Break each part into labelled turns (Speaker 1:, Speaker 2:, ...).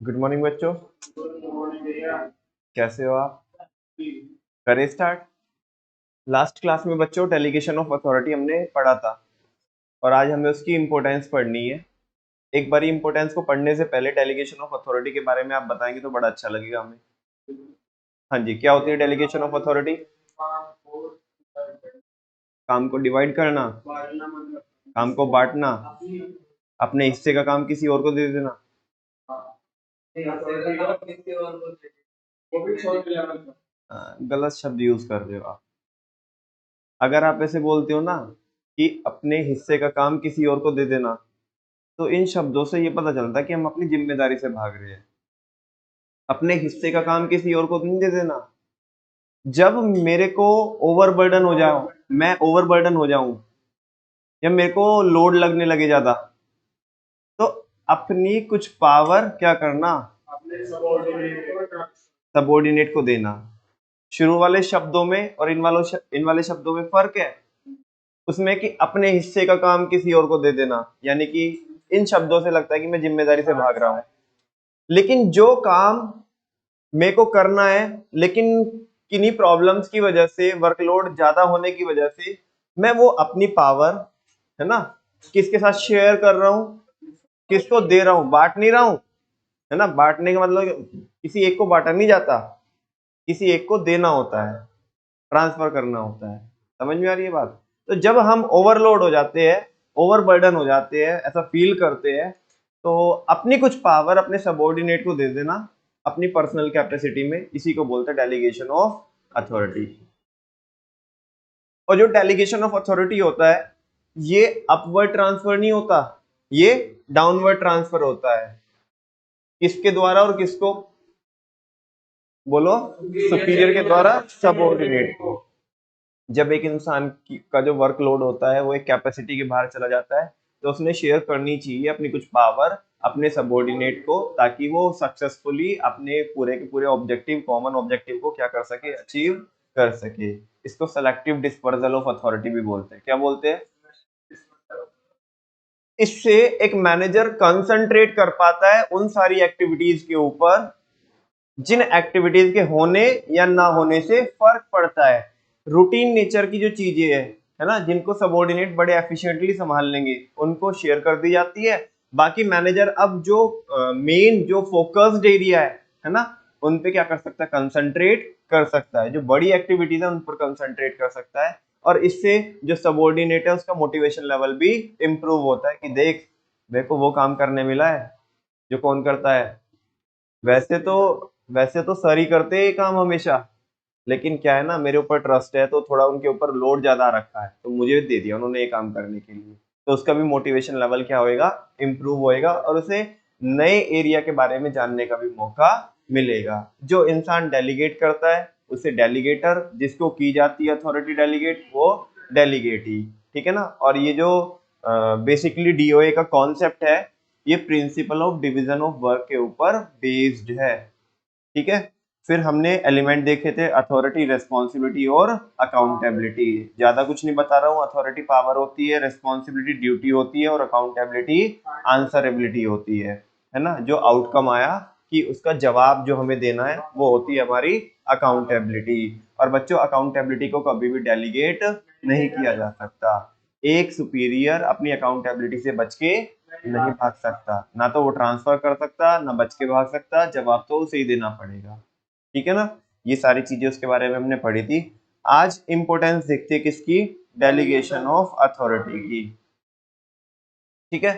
Speaker 1: Good morning बच्चों। कैसे हो आप? करें स्टार्ट। लास्ट क्लास में बच्चों डेलीगेशन ऑफ अथॉरिटी हमने पढ़ा था और आज हमें उसकी इम्पोर्टेंस पढ़नी है। एक बारी इम्पोर्टेंस को पढ़ने से पहले डेलीगेशन ऑफ अथॉरिटी के बारे में आप बताएंगे तो बड़ा अच्छा लगेगा हमें। हाँ जी, क्या होती है डेलीगेशन ऑफ अथॉरिटी? काम को डिवाइड करना, काम को बांटना, अपने हिस्से का काम किसी और को दे देना। गलत शब्द यूज कर रहे हो आप। अगर आप ऐसे बोलते हो ना कि अपने हिस्से का काम किसी और को दे देना, तो इन शब्दों से ये पता चलता है कि हम अपनी जिम्मेदारी से भाग रहे हैं। अपने हिस्से का काम किसी और को नहीं दे देना। जब मेरे को ओवरबर्डन हो जाओ, मैं ओवरबर्डन हो जाऊं या मेरे को लोड लगने लगे ज्यादा, तो अपनी कुछ पावर क्या करना, सबॉर्डिनेट को देना। शुरू वाले शब्दों में और इन वाले शब्दों में फर्क है उसमें कि अपने हिस्से का काम किसी और को दे देना, यानी कि इन शब्दों से लगता है कि मैं जिम्मेदारी से भाग रहा हूं। लेकिन जो काम मेरे को करना है, लेकिन किन्हीं प्रॉब्लम्स की वजह से, वर्कलोड ज्यादा होने की वजह से मैं वो अपनी पावर, है ना, किसके साथ शेयर कर रहा हूं, किसको दे रहा हूं, बांट नहीं रहा हूं। है ना, बांटने का मतलब किसी एक को बांटा नहीं जाता, किसी एक को देना होता है, ट्रांसफर करना होता है। समझ में आ रही है बात? तो जब हम ओवरलोड हो जाते हैं, ओवरबर्डन हो जाते हैं, ऐसा फील करते हैं, तो अपनी कुछ पावर अपने सबॉर्डिनेट को दे देना अपनी पर्सनल कैपेसिटी में, इसी को बोलते हैं डेलीगेशन ऑफ अथॉरिटी। और जो डेलीगेशन ऑफ अथॉरिटी होता है, ये अपवर्ड ट्रांसफर नहीं होता, ये डाउनवर्ड ट्रांसफर होता है। किसके द्वारा और किसको? बोलो। सुपीरियर के द्वारा सबऑर्डिनेट को। जब एक इंसान का जो वर्कलोड होता है वो एक कैपेसिटी के बाहर चला जाता है, तो उसने शेयर करनी चाहिए अपनी कुछ पावर अपने सबऑर्डिनेट को, ताकि वो सक्सेसफुली अपने पूरे के पूरे ऑब्जेक्टिव, कॉमन ऑब्जेक्टिव को क्या कर सके, अचीव कर सके। इसको सेलेक्टिव डिस्पर्सल ऑफ अथॉरिटी भी बोलते हैं। क्या बोलते हैं? इससे एक मैनेजर कंसंट्रेट कर पाता है उन सारी एक्टिविटीज के ऊपर जिन एक्टिविटीज के होने या ना होने से फर्क पड़ता है। रूटीन नेचर की जो चीजें है ना, जिनको सबऑर्डिनेट बड़े एफिशिएंटली संभाल लेंगे, उनको शेयर कर दी जाती है। बाकी मैनेजर अब जो मेन जो फोकस्ड एरिया है ना, उन पे क्या कर सकता है, कंसंट्रेट कर सकता है। जो बड़ी एक्टिविटीज है उन पर कंसंट्रेट कर सकता है, और इससे जो सबऑर्डिनेट है उसका मोटिवेशन लेवल भी इंप्रूव होता है कि देख, मेरे को वो काम करने मिला है जो कौन करता है। वैसे तो वैसे तो सर ही करते हैं ये काम हमेशा, लेकिन क्या है ना, मेरे ऊपर ट्रस्ट है तो थोड़ा उनके ऊपर लोड ज्यादा रखा है, तो मुझे दे दिया उन्होंने ये काम करने के लिए। तो उसका भी मोटिवेशन लेवल क्या होएगा, इम्प्रूव होएगा, और उसे नए एरिया के बारे में जानने का भी मौका मिलेगा। जो इंसान डेलीगेट करता है उसे डेलीगेटर, जिसको की जाती है अथॉरिटी डेलीगेट, वो डेलीगेट ही। ठीक है ना। और ये जो बेसिकली डीओए का कॉन्सेप्ट है, ये principle of division of work के ऊपर बेस्ड है। ठीक है। फिर हमने एलिमेंट देखे थे, अथॉरिटी, रेस्पॉन्सिबिलिटी और अकाउंटेबिलिटी। ज्यादा कुछ नहीं बता रहा हूँ। अथॉरिटी पावर होती है, रेस्पॉन्सिबिलिटी ड्यूटी होती है, और अकाउंटेबिलिटी आंसरेबिलिटी होती है ना। जो आउटकम आया कि उसका जवाब जो हमें देना है वो होती है हमारी अकाउंटेबिलिटी। और बच्चों, अकाउंटेबिलिटी को कभी भी डेलीगेट नहीं किया जा सकता। एक सुपीरियर अपनी अकाउंटेबिलिटी से बच के नहीं भाग सकता, ना तो वो ट्रांसफर कर सकता, ना बच के भाग सकता, जवाब तो उसे ही देना पड़ेगा। ठीक है ना। ये सारी चीजें उसके बारे में हमने पढ़ी थी। आज इंपॉर्टेंस देखते हैं किसकी, डेलीगेशन ऑफ अथॉरिटी की। ठीक है।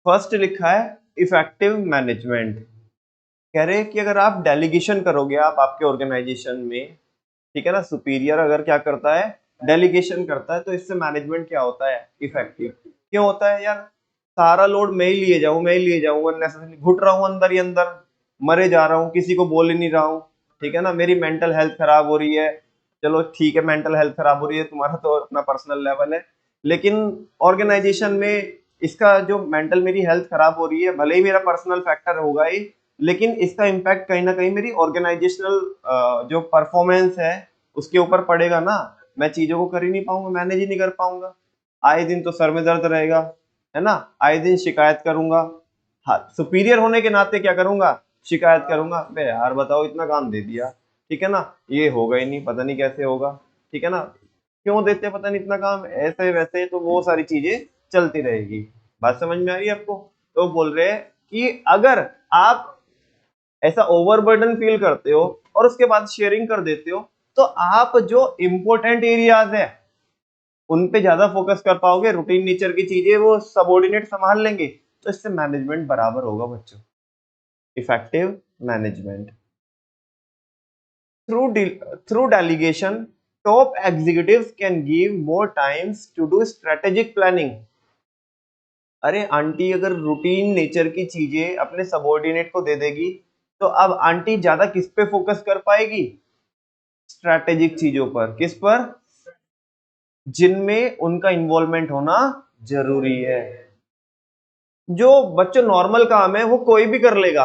Speaker 1: फर्स्ट लिखा है इफेक्टिव मैनेजमेंट। कह रहे हैं कि अगर आप डेलीगेशन करोगे, आप आपके ऑर्गेनाइजेशन में, ठीक है ना, सुपीरियर अगर क्या करता है, डेलीगेशन करता है, तो इससे मैनेजमेंट क्या होता है, इफेक्टिव। क्यों होता है यार? सारा लोड मैं ही लिए जाऊं, मैं ही लिए जाऊं, अननेसेसरी घुट रहा हूं अंदर ही अंदर, मरे जा रहा हूं, किसी को बोल ही नहीं रहा हूं। ठीक है ना। मेरी मेंटल हेल्थ खराब हो रही है। चलो ठीक है, मेंटल हेल्थ खराब हो रही है, तुम्हारा तो अपना पर्सनल लेवल है, लेकिन ऑर्गेनाइजेशन में इसका जो मेंटल मेरी हेल्थ खराब हो रही है, भले ही मेरा पर्सनल फैक्टर होगा ही, लेकिन इसका इम्पैक्ट कहीं ना कहीं मेरी ऑर्गेनाइजेशनल जो परफॉर्मेंस है उसके ऊपर पड़ेगा ना। मैं चीजों को कर ही नहीं पाऊंगा, मैनेज ही नहीं कर पाऊंगा। आए दिन तो सर में दर्द रहेगा, है ना, आए दिन शिकायत करूंगा, हाँ, सुपीरियर होने के नाते क्या करूंगा, शिकायत करूंगा, बे यार बताओ इतना काम दे दिया, ठीक है ना, ये होगा ही नहीं, पता नहीं कैसे होगा, ठीक है ना, क्यों देते पता नहीं इतना काम, ऐसे वैसे, तो वो सारी चीजें चलती रहेगी। बात समझ में आ रही है आपको? तो बोल रहे हैं कि अगर आप ऐसा ओवरबर्डन फील करते हो और उसके बाद शेयरिंग कर देते हो, तो आप जो इंपॉर्टेंट एरियाज है उन पे ज्यादा फोकस कर पाओगे, रूटीन नेचर की चीजें वो सबऑर्डिनेट संभाल लेंगे, तो इससे मैनेजमेंट बराबर होगा बच्चों, effective management. Through delegation top executives can give more times to do strategic planning. अरे आंटी अगर रूटीन नेचर की चीजें अपने सबऑर्डिनेट को दे देगी, तो अब आंटी ज्यादा किस पे फोकस कर पाएगी, स्ट्रेटेजिक चीजों पर, किस पर, जिनमें उनका इन्वॉल्वमेंट होना जरूरी है। जो बच्चों नॉर्मल काम है वो कोई भी कर लेगा,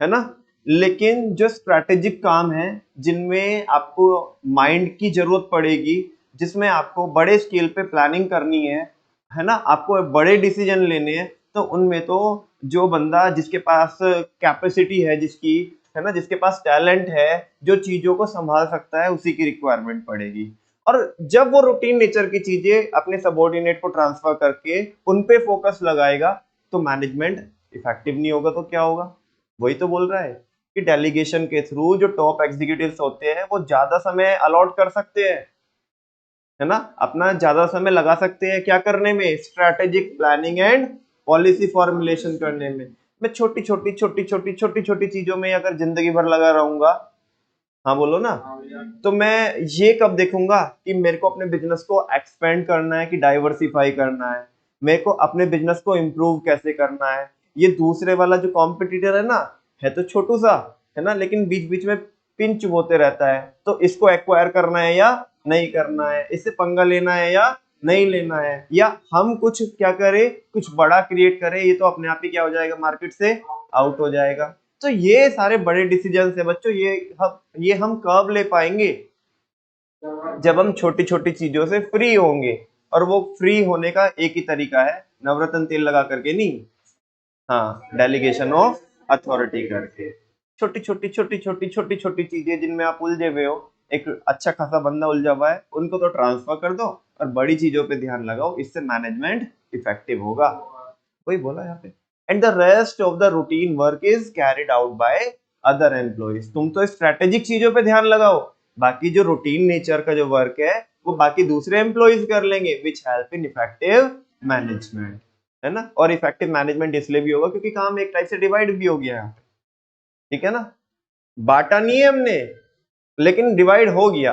Speaker 1: है ना, लेकिन जो स्ट्रेटेजिक काम है जिनमें आपको माइंड की जरूरत पड़ेगी, जिसमें आपको बड़े स्केल पे प्लानिंग करनी है ना, आपको बड़े डिसीजन लेने हैं, तो उनमें तो जो बंदा जिसके पास कैपेसिटी है, जिसकी, है ना, जिसके पास टैलेंट है, जो चीजों को संभाल सकता है, उसी की रिक्वायरमेंट पड़ेगी। और जब वो रूटीन नेचर की चीजें अपने सबऑर्डिनेट को ट्रांसफर करके उन पे फोकस लगाएगा, तो मैनेजमेंट इफेक्टिव नहीं होगा, तो क्या होगा, वही तो बोल रहा है कि डेलीगेशन के थ्रू जो टॉप एग्जीक्यूटिव्स होते हैं वो ज्यादा समय अलॉट कर सकते हैं, है ना, अपना ज्यादा समय लगा सकते हैं क्या करने में, strategic planning and policy formulation करने में। मैं छोटी छोटी छोटी छोटी छोटी छोटी चीजों में अगर जिंदगी भर लगा रहूंगा, हाँ बोलो ना, तो मैं ये कब देखूंगा कि मेरे को अपने बिजनेस को एक्सपेंड करना है कि डाइवर्सिफाई करना है, मेरे को अपने बिजनेस को इम्प्रूव कैसे करना है। ये दूसरे वाला जो कॉम्पिटिटर है ना, है तो छोटू सा, है ना, लेकिन बीच बीच में पिन चुभोते रहता है, तो इसको एक्वायर करना है या नहीं करना है, इससे पंगा लेना है या नहीं लेना है, या हम कुछ क्या करें, कुछ बड़ा क्रिएट करें, ये तो अपने आप ही क्या हो जाएगा, मार्केट से आउट हो जाएगा। तो ये सारे बड़े डिसीजन है बच्चों, ये हम कब ले पाएंगे, जब हम छोटी छोटी चीजों से फ्री होंगे। और वो फ्री होने का एक ही तरीका है, नवरत्न तेल लगा करके नहीं, हाँ, डेलीगेशन ऑफ अथॉरिटी करके। छोटी छोटी छोटी छोटी छोटी छोटी चीजें जिनमें आप उलझे हुए हो, एक अच्छा खासा बंदा उलझा हुआ है, उनको तो ट्रांसफर कर दो और बड़ी चीजों पे ध्यान लगाओ, इससे मैनेजमेंट इफेक्टिव होगा। वही बोला यहाँ पे, and the rest of the routine work is carried out by other employees. तुम तो स्ट्रेटेजिक चीजों पे ध्यान लगाओ, बाकी जो रूटीन नेचर का जो वर्क है वो बाकी दूसरे एम्प्लॉइज कर लेंगे, which help in effective management, है ना। और इफेक्टिव मैनेजमेंट इसलिए भी होगा क्योंकि काम एक टाइप से डिवाइड भी हो गया है, ठीक है ना, बांटा नहीं है हमने, लेकिन डिवाइड हो गया।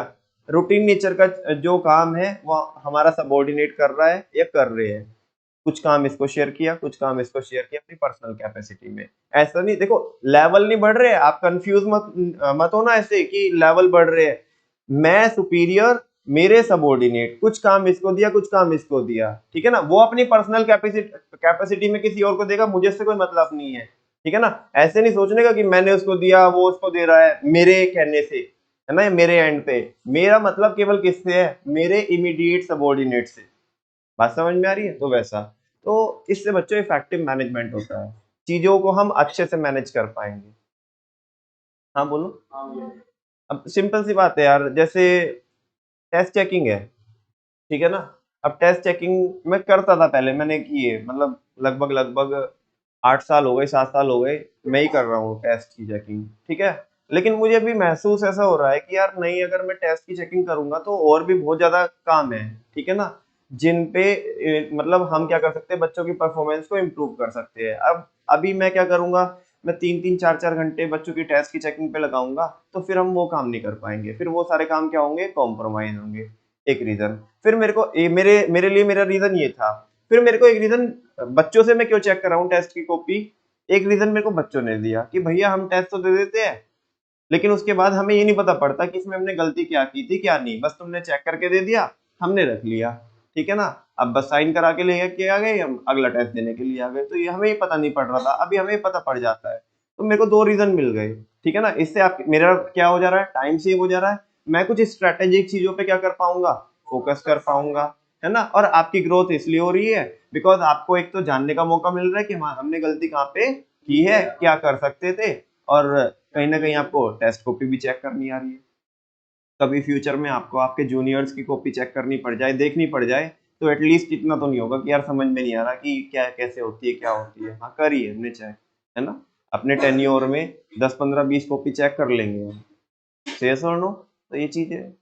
Speaker 1: रूटीन नेचर का जो काम है वो हमारा सबऑर्डिनेट कर रहा है या कर रहे हैं, कुछ काम इसको शेयर किया, कुछ काम इसको शेयर किया अपनी पर्सनल कैपेसिटी में। ऐसा नहीं, देखो लेवल नहीं बढ़ रहे, आप कंफ्यूज मत होना ऐसे कि लेवल बढ़ रहे हैं। मैं सुपीरियर, मेरे सबऑर्डिनेट, कुछ काम इसको दिया, कुछ काम इसको दिया, ठीक है ना, वो अपनी पर्सनल कैपेसिटी में किसी और को देगा, मुझे इससे कोई मतलब नहीं है, ठीक है ना। ऐसे नहीं सोचने का कि मैंने उसको दिया वो उसको दे रहा है मेरे कहने से, है ना, मेरे एंड पे, मेरा मतलब केवल किससे है, मेरे इमीडिएट सबऑर्डिनेट से। बात समझ में आ रही है? तो वैसा, तो इससे बच्चों इफेक्टिव मैनेजमेंट होता है, चीजों को हम अच्छे से मैनेज कर पाएंगे। हाँ बोलो। अब सिंपल सी बात है यार, जैसे टेस्ट चेकिंग है, ठीक है ना, अब टेस्ट चेकिंग मैं करता था पहले, मैंने की है, मतलब लगभग लगभग 8 साल हो गए, 7 साल हो गए मैं ही कर रहा हूँ टेस्ट की चेकिंग, ठीक है। लेकिन मुझे अभी महसूस ऐसा हो रहा है कि यार नहीं, अगर मैं टेस्ट की चेकिंग करूंगा तो और भी बहुत ज्यादा काम है, ठीक है ना, जिन पे मतलब हम क्या कर सकते हैं, बच्चों की परफॉर्मेंस को इम्प्रूव कर सकते हैं। अब अभी मैं क्या करूंगा, मैं 3-3 4-4 घंटे बच्चों की टेस्ट की चेकिंग पे लगाऊंगा, तो फिर हम वो काम नहीं कर पाएंगे, फिर वो सारे काम क्या होंगे, कॉम्प्रोमाइज होंगे। एक रीजन, फिर मेरे को मेरे लिए मेरा रीजन ये था, फिर मेरे को एक रीजन, बच्चों से मैं क्यों चेक कर रहा हूँ टेस्ट की कॉपी, एक रीजन मेरे को बच्चों ने दिया कि भैया हम टेस्ट तो दे देते हैं, लेकिन उसके बाद हमें ये नहीं पता पड़ता कि इसमें हमने गलती क्या की थी क्या नहीं, बस तुमने चेक करके दे दिया, हमने रख लिया, ठीक है ना, अब बस साइन करा के ले के आ गए, हम अगला टेस्ट देने के लिए आ गए, तो ये हमें ही पता नहीं पड़ रहा था, अभी हमें पता पड़ जाता है। तो मेरे को 2 रीजन मिल गए, ठीक है ना, इससे आप मेरा क्या हो जा रहा है, टाइम सेव हो जा रहा है, मैं कुछ स्ट्रेटेजिक चीजों पे क्या कर पाऊंगा, फोकस कर पाऊंगा, है ना, और आपकी ग्रोथ इसलिए हो रही है, बिकॉज आपको एक तो जानने का मौका मिल रहा है कि हमने गलती कहाँ पे की है, क्या कर सकते थे, और कहीं ना कहीं आपको टेस्ट कॉपी भी चेक करनी आ रही है। कभी फ्यूचर में आपको आपके जूनियर्स की कॉपी चेक करनी पड़ जाए, देखनी पड़ जाए, तो एटलीस्ट इतना तो नहीं होगा कि यार समझ में नहीं आ रहा कि क्या कैसे होती है, क्या होती है। हाँ करिए हमने चेक, है ना, अपने टेन्योर में 10 15 20 कॉपी चेक कर लेंगे हम, शेष और नो। तो ये चीज है,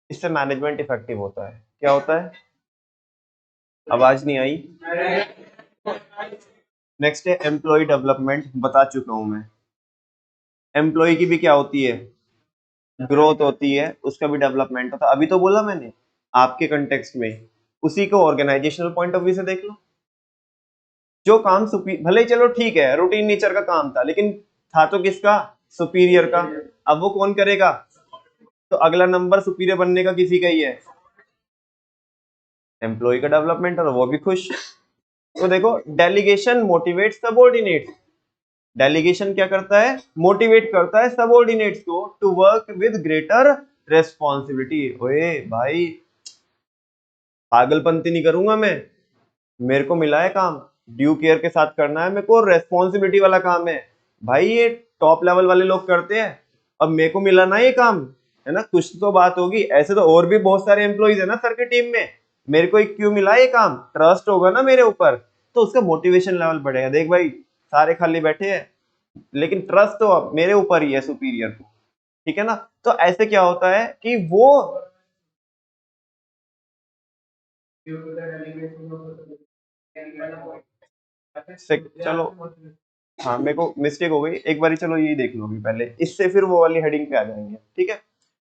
Speaker 1: इससे मैनेजमेंट इफेक्टिव होता है। क्या होता है, आवाज नहीं आई। नेक्स्ट है एम्प्लॉय डेवलपमेंट, बता चुका हूं मैं। एम्प्लॉय की भी क्या होती है, ग्रोथ होती है, उसका भी डेवलपमेंट होता है। अभी तो बोला मैंने आपके कंटेक्स्ट में, उसी को ऑर्गेनाइजेशनल पॉइंट ऑफ व्यू से देख लो। जो काम भले ही चलो ठीक है रूटीन नेचर का काम था, लेकिन था तो किसका, सुपीरियर का। अब वो कौन करेगा, तो अगला नंबर सुपीरियर बनने का किसी का ही है, एम्प्लॉय का डेवलपमेंट, और वो भी खुश। तो देखो डेलीगेशन मोटिवेट सबऑर्डिनेट्स, डेलीगेशन क्या करता है, मोटिवेट करता है सबऑर्डिनेट्स को to work with greater responsibility. ओए भाई पागलपंती नहीं करूंगा मैं, मेरे को मिला है काम, ड्यू केयर के साथ करना है मेरे को, रेस्पॉन्सिबिलिटी वाला काम है भाई, ये टॉप लेवल वाले लोग करते हैं, अब मेरे को मिला ना ये काम, है ना, कुछ तो बात होगी। ऐसे तो और भी बहुत सारे एम्प्लॉइज है ना सर की टीम में, मेरे को क्यों मिला ये काम, ट्रस्ट होगा ना मेरे ऊपर, तो उसका मोटिवेशन लेवल बढ़ेगा। देख भाई सारे खाली बैठे हैं, लेकिन ट्रस्ट तो मेरे ऊपर ही है सुपीरियर को, ठीक है ना। तो ऐसे क्या होता है कि वो चलो, हाँ मेरे को मिस्टेक हो गई एक बारी, चलो ये देख लो अभी पहले, इससे फिर वो वाली हेडिंग पे आ जाएंगे, ठीक है,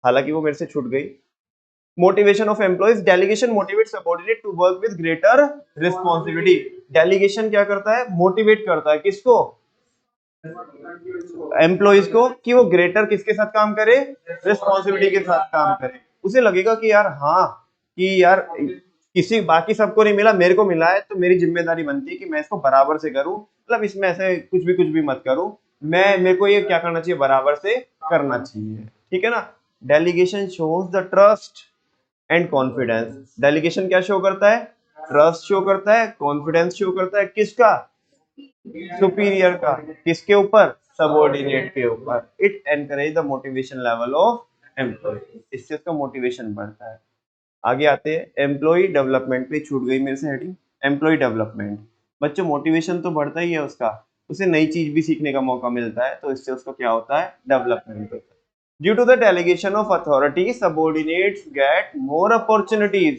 Speaker 1: हालांकि वो मेरे से छूट गई। Motivation of employees, delegation motivate subordinate to work with greater responsibility. Delegation क्या करता है, मोटिवेट करता है किसको, एम्प्लॉइज को, कि वो ग्रेटर किसके साथ काम करे, रिस्पॉन्सिबिलिटी के साथ काम करे। उसे लगेगा कि यार हाँ, कि यार किसी बाकी सबको नहीं मिला, मेरे को मिला है, तो मेरी जिम्मेदारी बनती है कि मैं इसको बराबर से करूं, मतलब इसमें ऐसे कुछ भी मत करूं, मैं मेरे को ये क्या करना चाहिए, बराबर से करना चाहिए, ठीक है ना। Delegation shows the trust and confidence. Delegation क्या शो करता है, ट्रस्ट शो करता है, कॉन्फिडेंस शो करता है, किसका, सुपीरियर का, किसके ऊपर, सबऑर्डिनेट के ऊपर। It encourage the motivation level of employee, इससे उसका मोटिवेशन बढ़ता है। आगे आते हैं एम्प्लॉय डेवलपमेंट पे, छूट गई मेरे से हेडिंग, एम्प्लॉय डेवलपमेंट। बच्चों मोटिवेशन तो बढ़ता ही है उसका, उसे नई चीज भी सीखने का मौका मिलता है, तो इससे उसका क्या होता है, डेवलपमेंट होता है। Due to the delegation of authority subordinates get more opportunities.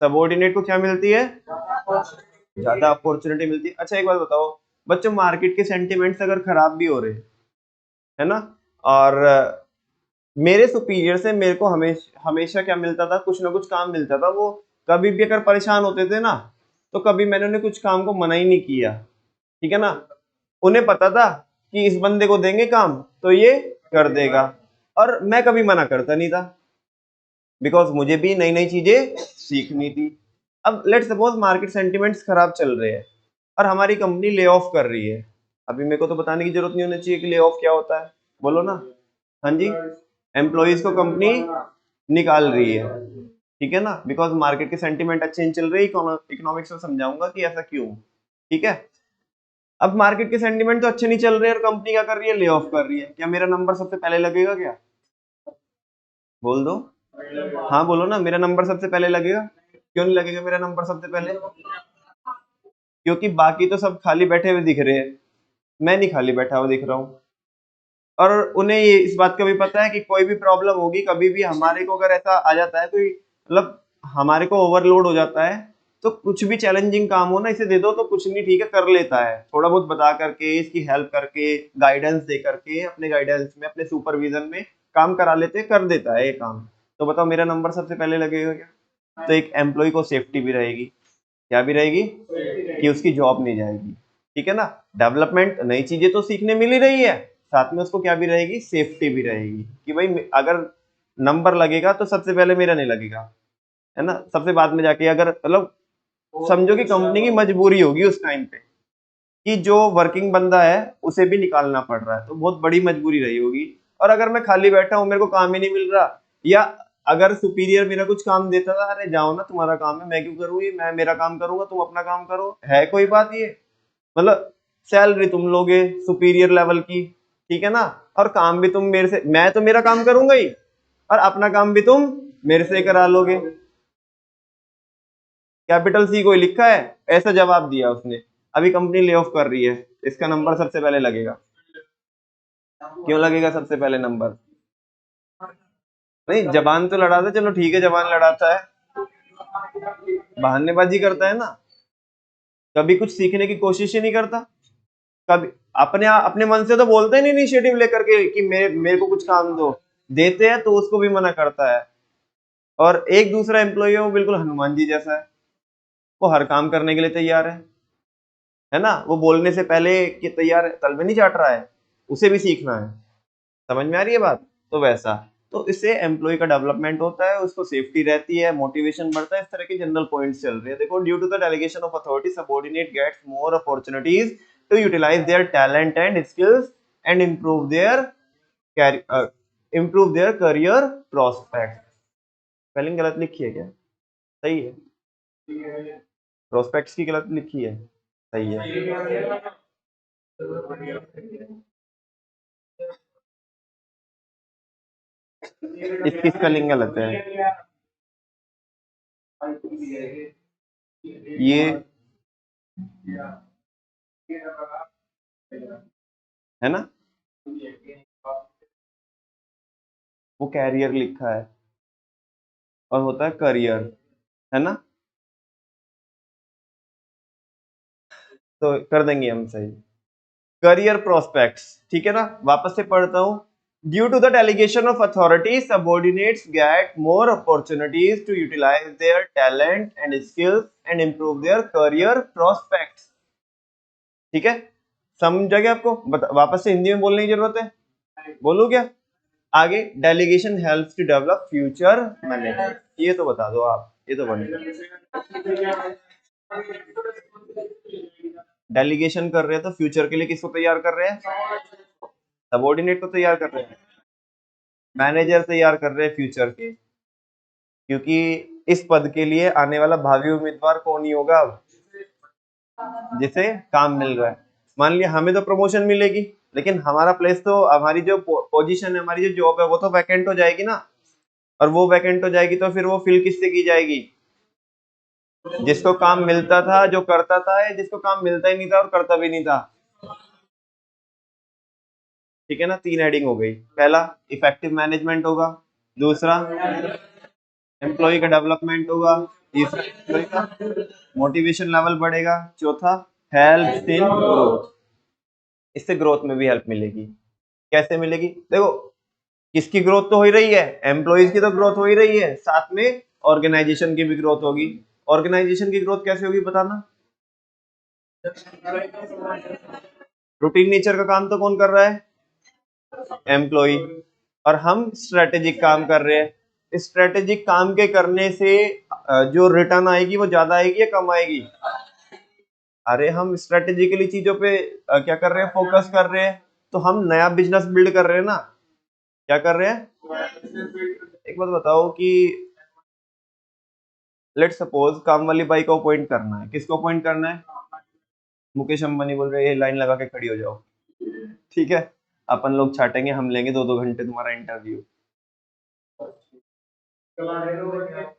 Speaker 1: Subordinate को क्या मिलती है, ज्यादा अपॉर्चुनिटी मिलती है। अच्छा एक बात बताओ बच्चों, मार्केट के सेंटिमेंट्स अगर खराब भी हो रहे हैं, है ना, और मेरे सुपीरियर से मेरे को हमेशा हमेशा क्या मिलता था, कुछ ना कुछ काम मिलता था, वो कभी भी अगर परेशान होते थे ना, तो कभी मैंने उन्हें कुछ काम को मना ही नहीं किया, ठीक है ना। उन्हें पता था कि इस बंदे को देंगे काम तो ये कर देगा, और मैं कभी मना करता नहीं था, बिकॉज मुझे भी नई नई चीजें सीखनी थी। अब लेट सपोज मार्केट सेंटिमेंट्स खराब चल रहे हैं और हमारी कंपनी ले ऑफ कर रही है, अभी मेरे को तो बताने की जरूरत नहीं होनी चाहिए कि ले ऑफ क्या होता है, बोलो ना। हाँ जी, एम्प्लॉइज को कंपनी निकाल रही है, ठीक है ना, बिकॉज मार्केट के सेंटिमेंट अच्छे नहीं चल रहे, इकोनॉमिक्स में समझाऊंगा कि ऐसा क्यों, ठीक है। अब मार्केट के सेंटिमेंट तो अच्छे नहीं चल रहे और कंपनी क्या कर रही है, ले ऑफ कर रही है, क्या मेरा नंबर सबसे पहले लगेगा क्या, बोल दो, हाँ बोलो ना, मेरा नंबर सबसे पहले लगेगा, क्यों नहीं लगेगा मेरा नंबर सबसे पहले, क्योंकि बाकी तो सब खाली बैठे हुए दिख रहे हैं, मैं नहीं खाली बैठा हुआ दिख रहा हूँ। और उन्हें ये इस बात का भी पता है कि कोई भी प्रॉब्लम होगी, कभी भी हमारे को अगर ऐसा आ जाता है कोई, मतलब हमारे को ओवरलोड हो जाता है, तो कुछ भी चैलेंजिंग काम हो ना, इसे दे दो तो कुछ नहीं, ठीक है कर लेता है, थोड़ा बहुत बता करके, इसकी हेल्प करके, गाइडेंस दे करके, अपने गाइडेंस में, अपने सुपरविजन में काम करा लेते, कर देता है ये काम। तो बताओ मेरा नंबर सबसे पहले लगेगा क्या। तो एक एम्प्लॉय को सेफ्टी भी रहेगी, क्या भी रहेगी, कि उसकी जॉब नहीं जाएगी, ठीक है ना। डेवलपमेंट, नई चीजें तो सीखने मिल ही रही है, साथ में उसको क्या भी रहेगी, सेफ्टी भी रहेगी, कि भाई अगर नंबर लगेगा तो सबसे पहले मेरा नहीं लगेगा, है ना, सबसे बाद में जाके, अगर मतलब समझो कि कंपनी की मजबूरी होगी उस टाइम पे, कि जो वर्किंग बंदा है उसे भी निकालना पड़ रहा है, तो बहुत बड़ी मजबूरी रही होगी। और अगर मैं खाली बैठा हूं, मेरे को काम ही नहीं मिल रहा, या अगर सुपीरियर मेरा कुछ काम देता था, अरे जाओ ना, तुम्हारा काम है, मैं क्यों करूँ ये, मैं मेरा काम करूंगा, तुम अपना काम करो, है कोई बात ये? मतलब सैलरी तुम लोगे सुपीरियर लेवल की, ठीक है ना, और काम भी तुम मेरे से, मैं तो मेरा काम करूंगा ही, और अपना काम भी तुम मेरे से करा लोगे। कैपिटल सी कोई लिखा है? ऐसा जवाब दिया उसने। अभी कंपनी ले ऑफ कर रही है, इसका नंबर सबसे पहले लगेगा। क्यों लगेगा सबसे पहले नंबर? नहीं, जबान तो लड़ाता है, चलो ठीक है, जबान लड़ाता है, बहानेबाजी करता है ना, कभी कुछ सीखने की कोशिश ही नहीं करता। कभी अपने मन से तो बोलते ही नहीं इनिशिएटिव लेकर के कि मेरे मेरे को कुछ काम दो, देते हैं तो उसको भी मना करता है। और एक दूसरा एम्प्लॉय है, वो बिल्कुल हनुमान जी जैसा है, वो हर काम करने के लिए तैयार है ना, वो बोलने से पहले कि तैयार है, तलवे नहीं चाट रहा है, उसे भी सीखना है। समझ में आ रही है बात? तो वैसा, तो इससे एम्प्लॉय का डेवलपमेंट होता है, उसको सेफ्टी रहती है, मोटिवेशन बढ़ता है, इस तरह के जनरल पॉइंट्स चल रहे हैं। देखो, due to the delegation of authority, subordinate gets more opportunities to utilise their talent and skills and improve their career prospects। Spelling गलत लिखी है क्या? सही है, प्रोस्पेक्ट्स की गलत लिखी है, सही है। इसकी स्पेलिंग गलत है, ये है ना, वो कैरियर लिखा है और होता है करियर, है ना, तो कर देंगे हम सही। करियर प्रोस्पेक्ट्स, ठीक है ना, वापस से पढ़ता हूं। Due to the delegation of authority, subordinates get more opportunities to utilise their talent and skills and improve their career prospects. ठीक है, समझ आ गया आपको? वापस से हिंदी में बोलने की जरूरत है, बोलूं क्या? आगे, delegation helps to develop future management, ये तो बता दो आप, ये तो बन डेलीगेशन कर रहे हैं तो फ्यूचर के लिए किसको तैयार कर रहे हैं? सबऑर्डिनेट को तैयार कर रहे हैं, मैनेजर तैयार कर रहे हैं फ्यूचर के, क्योंकि इस पद के लिए आने वाला भावी उम्मीदवार कौन ही होगा अब, जिसे काम मिल रहा है। मान लिया हमें तो प्रमोशन मिलेगी, लेकिन हमारा प्लेस तो, हमारी जो पोजीशन है, हमारी जो जॉब है, वो तो वैकेंट हो जाएगी ना, और वो वैकेंट हो जाएगी तो फिर वो फिल किससे की जाएगी? जिसको काम मिलता था, जो करता था, या जिसको काम मिलता ही नहीं था और करता भी नहीं था। ठीक है ना, 3 हेडिंग हो गई। पहला, इफेक्टिव मैनेजमेंट होगा, दूसरा एम्प्लॉय का डेवलपमेंट होगा, तीसरा एम्प्लॉय का मोटिवेशन लेवल बढ़ेगा, चौथा हेल्प इन ग्रोथ, इससे ग्रोथ में भी हेल्प मिलेगी। कैसे मिलेगी? देखो, किसकी ग्रोथ तो हो ही रही है, एम्प्लॉइज की तो ग्रोथ हो ही रही है, साथ में ऑर्गेनाइजेशन की भी ग्रोथ होगी। ऑर्गेनाइजेशन की ग्रोथ कैसे होगी बताना? रूटीन नेचर का काम तो कौन कर रहा है? एम्प्लॉय। और हम स्ट्रेटेजिक काम कर रहे हैं, स्ट्रेटेजिक काम के करने से जो रिटर्न आएगी वो ज्यादा आएगी या कम आएगी? अरे हम स्ट्रेटेजिकली चीजों पे क्या कर रहे हैं, फोकस कर रहे हैं, तो हम नया बिजनेस बिल्ड कर रहे हैं ना। क्या कर रहे हैं? एक बात बताओ कि लेट सपोज काम वाली बाई को अपॉइंट करना है, किसको अपॉइंट करना है? मुकेश अंबानी बोल रहे हैं लाइन लगा के खड़ी हो जाओ, ठीक है, अपन लोग छाटेंगे, हम लेंगे 2-2 घंटे तुम्हारा इंटरव्यू,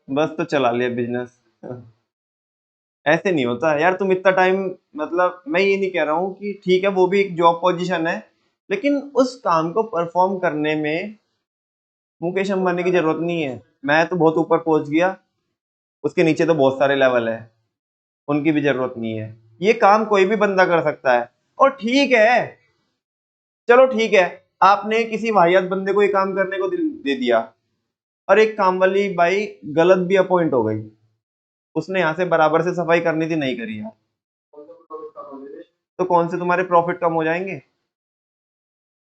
Speaker 1: बस तो चला लिया बिजनेस। ऐसे नहीं होता यार, तुम इतना टाइम, मतलब मैं ये नहीं कह रहा हूँ कि ठीक है वो भी एक जॉब पोजीशन है, लेकिन उस काम को परफॉर्म करने में मुकेश अंबानी की जरूरत नहीं है। मैं तो बहुत ऊपर पहुंच गया, उसके नीचे तो बहुत सारे लेवल है, उनकी भी जरूरत नहीं है। ये काम कोई भी बंदा कर सकता है। और ठीक है, चलो ठीक है, आपने किसी वाहियात बंदे को ये काम करने को दे दिया, और एक काम वाली बाई गलत भी अपॉइंट हो गई, उसने यहाँ से बराबर से सफाई करनी थी, नहीं करी यार, तो कौन से तुम्हारे प्रॉफिट कम हो जाएंगे?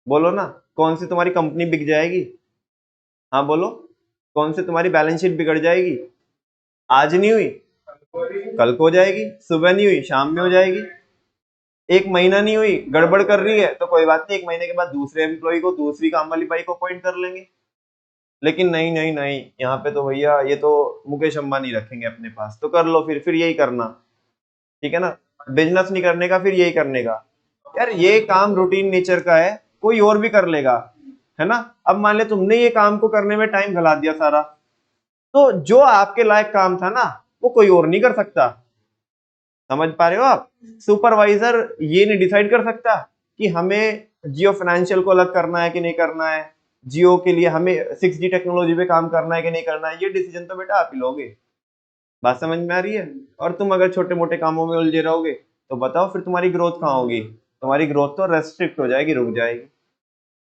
Speaker 1: बोलो ना, कौन सी तुम्हारी कंपनी बिक जाएगी? हाँ बोलो, कौन से तुम्हारी बैलेंस शीट बिगड़ जाएगी? आज नहीं हुई, कल को हो जाएगी, सुबह नहीं हुई, शाम में हो जाएगी। एक महीना नहीं हुई, गड़बड़ कर रही है, तो कोई बात नहीं, 1 महीने के बाद दूसरे एम्प्लॉय को, दूसरी काम वाली बाई को अपॉइंट कर लेंगे। लेकिन नहीं नहीं नहीं, यहाँ पे तो भैया ये तो मुकेश अंबानी रखेंगे अपने पास, तो कर लो फिर यही करना, ठीक है ना। बिजनेस नहीं करने का, फिर यही करने का। यार ये काम रूटीन नेचर का है, कोई और भी कर लेगा, है ना। अब मान ले तुमने ये काम को करने में टाइम गला दिया सारा, तो जो आपके लायक काम था ना, वो कोई और नहीं कर सकता। समझ पा रहे हो आप? सुपरवाइजर ये नहीं डिसाइड कर सकता कि हमें जियो फाइनेंशियल को अलग करना है कि नहीं करना है, जियो के लिए हमें 6G टेक्नोलॉजी पे काम करना है कि नहीं करना है। ये डिसीजन तो बेटा आप ही लोगे। बात समझ में आ रही है? और तुम अगर छोटे मोटे कामों में उलझे रहोगे तो बताओ फिर तुम्हारी ग्रोथ कहाँ होगी? तुम्हारी ग्रोथ तो रेस्ट्रिक्ट हो जाएगी, रुक जाएगी।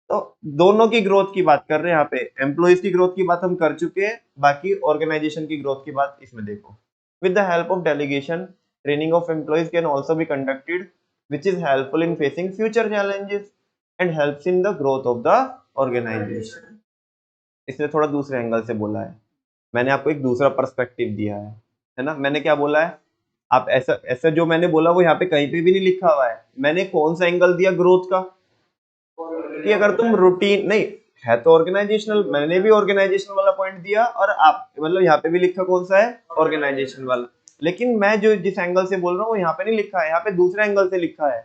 Speaker 1: तो दोनों की ग्रोथ की बात कर रहे हैं यहाँ पे, एम्प्लॉइज की ग्रोथ की बात हम कर चुके हैं, बाकी ऑर्गेनाइजेशन की ग्रोथ की बात इसमें देखो। With the help of delegation, training of employees can also be conducted which is helpful in facing future challenges and helps in the growth of the organization। इसने थोड़ा दूसरे एंगल से बोला है, मैंने आपको एक दूसरा पर्सपेक्टिव दिया है ना। मैंने क्या बोला है, आप ऐसा ऐसा जो मैंने बोला वो यहाँ पे कहीं पे भी नहीं लिखा हुआ है। मैंने कौन सा एंगल दिया ग्रोथ का, कि अगर तुम रूटीन नहीं है तो ऑर्गेनाइजेशनल, मैंने भी ऑर्गेनाइजेशन वाला पॉइंट दिया, और आप मतलब यहाँ पे भी लिखा कौन सा है, ऑर्गेनाइजेशन वाला। लेकिन मैं जो जिस एंगल से बोल रहा हूँ वो यहाँ पे नहीं लिखा है, यहाँ पे दूसरे एंगल से लिखा है।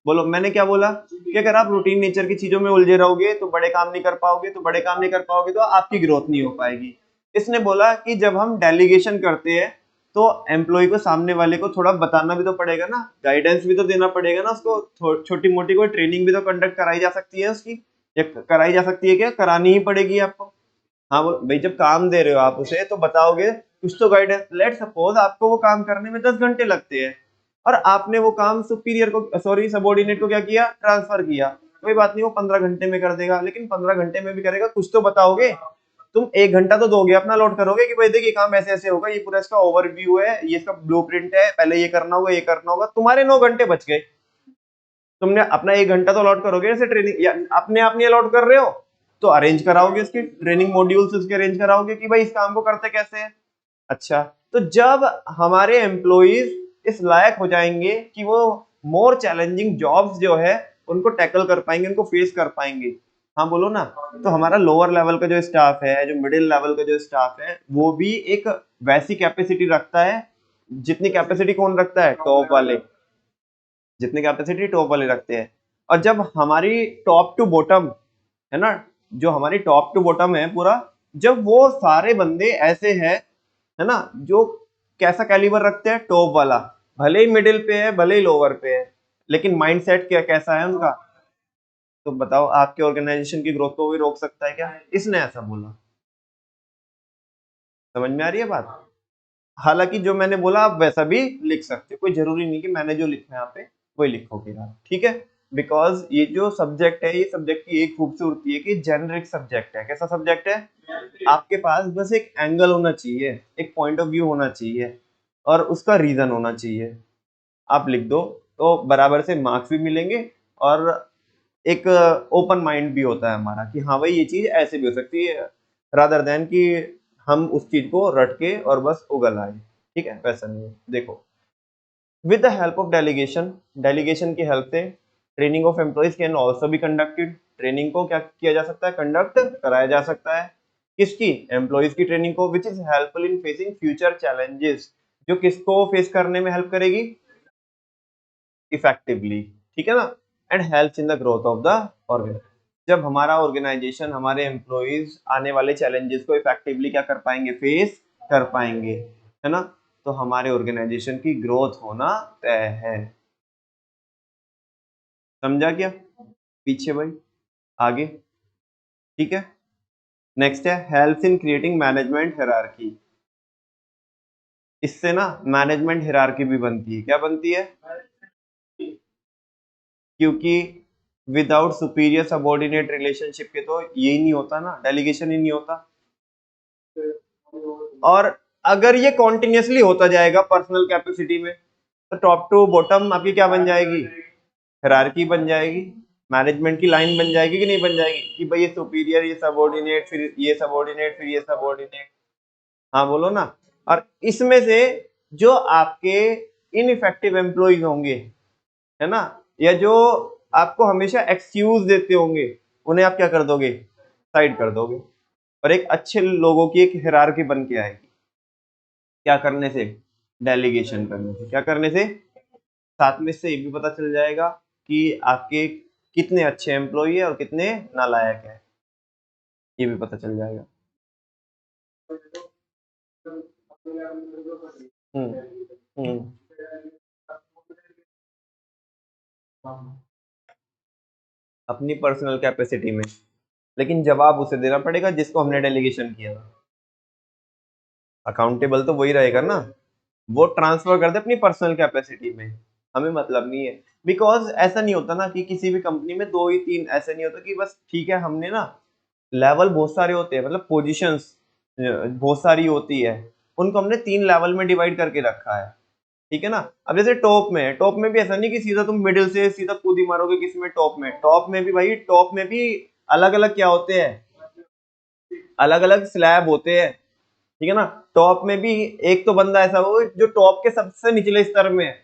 Speaker 1: बोलो मैंने क्या बोला, कि अगर आप रूटीन नेचर की चीजों में उलझे रहोगे तो बड़े काम नहीं कर पाओगे, तो बड़े काम नहीं कर पाओगे तो आपकी ग्रोथ नहीं हो पाएगी। इसने बोला कि जब हम डेलीगेशन करते हैं तो एम्प्लॉय को, सामने वाले को थोड़ा बताना भी तो पड़ेगा ना, गाइडेंस भी तो देना पड़ेगा ना उसको, छोटी मोटी कोई ट्रेनिंग भी तो कंडक्ट कराई जा सकती है उसकी, या कराई जा सकती है क्या, करानी ही पड़ेगी आपको। हाँ भाई जब काम दे रहे हो आप उसे तो बताओगे कुछ तो गाइडेंस। लेट सपोज आपको वो काम करने में 10 घंटे लगते हैं और आपने वो काम सुपीरियर को, सॉरी सबॉर्डिनेट को क्या किया, ट्रांसफर किया। कोई बात नहीं, वो 15 घंटे में कर देगा, लेकिन 15 घंटे में भी करेगा, कुछ तो बताओगे। तुम 1 घंटा तो दोगे, अपना लोड करोगे कि भाई देखिए काम ऐसे ऐसे होगा, ये पूरा इसका ओवरव्यू है, ये इसका ब्लूप्रिंट है, पहले ये करना होगा, ये करना होगा। तुम्हारे 9 घंटे बच गए। तुमने अपना 1 घंटा तो अलॉट करोगे ऐसे ट्रेनिंग, या अपने आप नहीं अलॉट कर रहे हो तो अरेंज कराओगे, उसके ट्रेनिंग मॉड्यूल्स उसके अरेंज कराओगे कि भाई इस काम को करते कैसे हैं। अच्छा, तो जब हमारे एम्प्लॉइज इस लायक हो जाएंगे कि वो मोर चैलेंजिंग जॉब्स जो है उनको टैकल कर पाएंगे, उनको फेस कर पाएंगे, हाँ बोलो ना, तो हमारा लोअर लेवल का जो स्टाफ है, जो मिडिल लेवल का जो स्टाफ है, वो भी एक वैसी कैपेसिटी रखता है जितनी कैपेसिटी कौन रखता है, टॉप वाले। जितनी कैपेसिटी टॉप वाले रखते हैं। और जब हमारी टॉप टू बॉटम है ना, जो हमारी टॉप टू बॉटम है पूरा, जब वो सारे बंदे ऐसे हैं है ना, जो कैसा कैलिबर रखते हैं, टॉप वाला, भले ही मिडिल पे है भले ही लोअर पे है, लेकिन माइंडसेट क्या कैसा है उनका, तो बताओ आपके ऑर्गेनाइजेशन की ग्रोथ को भी रोक सकता है क्या? इसने ऐसा बोला। समझ में आ रही है बात? हालांकि जो मैंने बोला आप वैसा भी लिख सकते हो, कोई जरूरी नहीं कि मैंने जो लिखा है यहाँ पे वही लिखोगे आप, ठीक है। बिकॉज ये जो सब्जेक्ट है, ये सब्जेक्ट की एक खूबसूरती है कि जेनरिक सब्जेक्ट है। कैसा सब्जेक्ट है? आपके पास बस एक एंगल होना चाहिए, एक पॉइंट ऑफ व्यू होना चाहिए, और उसका रीजन होना चाहिए। आप लिख दो तो बराबर से मार्क्स भी मिलेंगे, और एक ओपन माइंड भी होता है हमारा कि हाँ भाई ये चीज ऐसे भी हो सकती है, रादर देन कि हम उस चीज को रट के और बस उगल आए। ठीक है, वैसा नहीं है। देखो, with the help of delegation, delegation की हेल्प से training of employees can also be conducted, training को क्या किया जा सकता है, कंडक्ट कराया जा सकता है। किसकी? एम्प्लॉइज की ट्रेनिंग को, which is helpful in facing future challenges, जो किसको फेस करने में हेल्प करेगी, इफेक्टिवली, ठीक है ना, and helps in the growth of the organisation. जब हमारा ऑर्गेनाइजेशन, हमारे एम्प्लॉइज आने वाले चैलेंजेस को इफेक्टिवली क्या कर पाएंगे, फेस कर पाएंगे, है ना, तो हमारे ऑर्गेनाइजेशन की ग्रोथ होना तय है। समझा क्या? पीछे भाई, आगे, ठीक है। नेक्स्ट है helps in creating management hierarchy. इससे ना मैनेजमेंट हायरार्की भी बनती है। क्या बनती है? क्योंकि विदाउट सुपीरियर सबॉर्डिनेट रिलेशनशिप के तो यही नहीं होता ना, डेलीगेशन ही नहीं होता। और अगर ये कॉन्टिन्यूसली होता जाएगा पर्सनल कैपेसिटी में, तो टॉप टू बॉटम आपकी क्या बन जाएगी, हायरार्की बन जाएगी, मैनेजमेंट की लाइन बन जाएगी कि नहीं बन जाएगी, कि भाई ये सुपीरियर, ये सबॉर्डिनेट, फिर ये सबॉर्डिनेट, फिर ये सबॉर्डिनेट। हाँ बोलो ना। और इसमें से जो आपके इनइफेक्टिव एम्प्लॉइज होंगे, है ना, या जो आपको हमेशा एक्सक्यूज देते होंगे, उन्हें आप क्या कर दोगे, साइड कर दोगे। और एक अच्छे लोगों की एक हायरार्की बन के आएगी। क्या करने से? डेलीगेशन करने से। क्या करने से? साथ में से ये भी पता चल जाएगा कि आपके कितने अच्छे एम्प्लॉई है और कितने नालायक है, ये भी पता चल जाएगा। हम्म हम्म अपनी पर्सनल कैपेसिटी में, लेकिन जवाब उसे देना पड़ेगा जिसको हमने डेलीगेशन किया था। अकाउंटेबल तो वही रहेगा ना, वो ट्रांसफर कर दे अपनी पर्सनल कैपेसिटी में, हमें मतलब नहीं है। बिकॉज ऐसा नहीं होता ना कि किसी भी कंपनी में दो ही तीन, ऐसे नहीं होता कि बस ठीक है हमने ना, लेवल बहुत सारे होते हैं, मतलब पोजीशंस बहुत सारी होती है, उनको हमने 3 लेवल में डिवाइड करके रखा है, ठीक है ना। अब जैसे टॉप में है, टॉप में भी ऐसा नहीं कि सीधा तुम मिडिल से सीधा कूदी मारोगे किसी में, टॉप में, टॉप में भी भाई, टॉप में भी अलग अलग क्या होते हैं, अलग अलग स्लैब होते हैं, ठीक है ना। टॉप में भी एक तो बंदा ऐसा हो जो टॉप के सबसे निचले स्तर में है,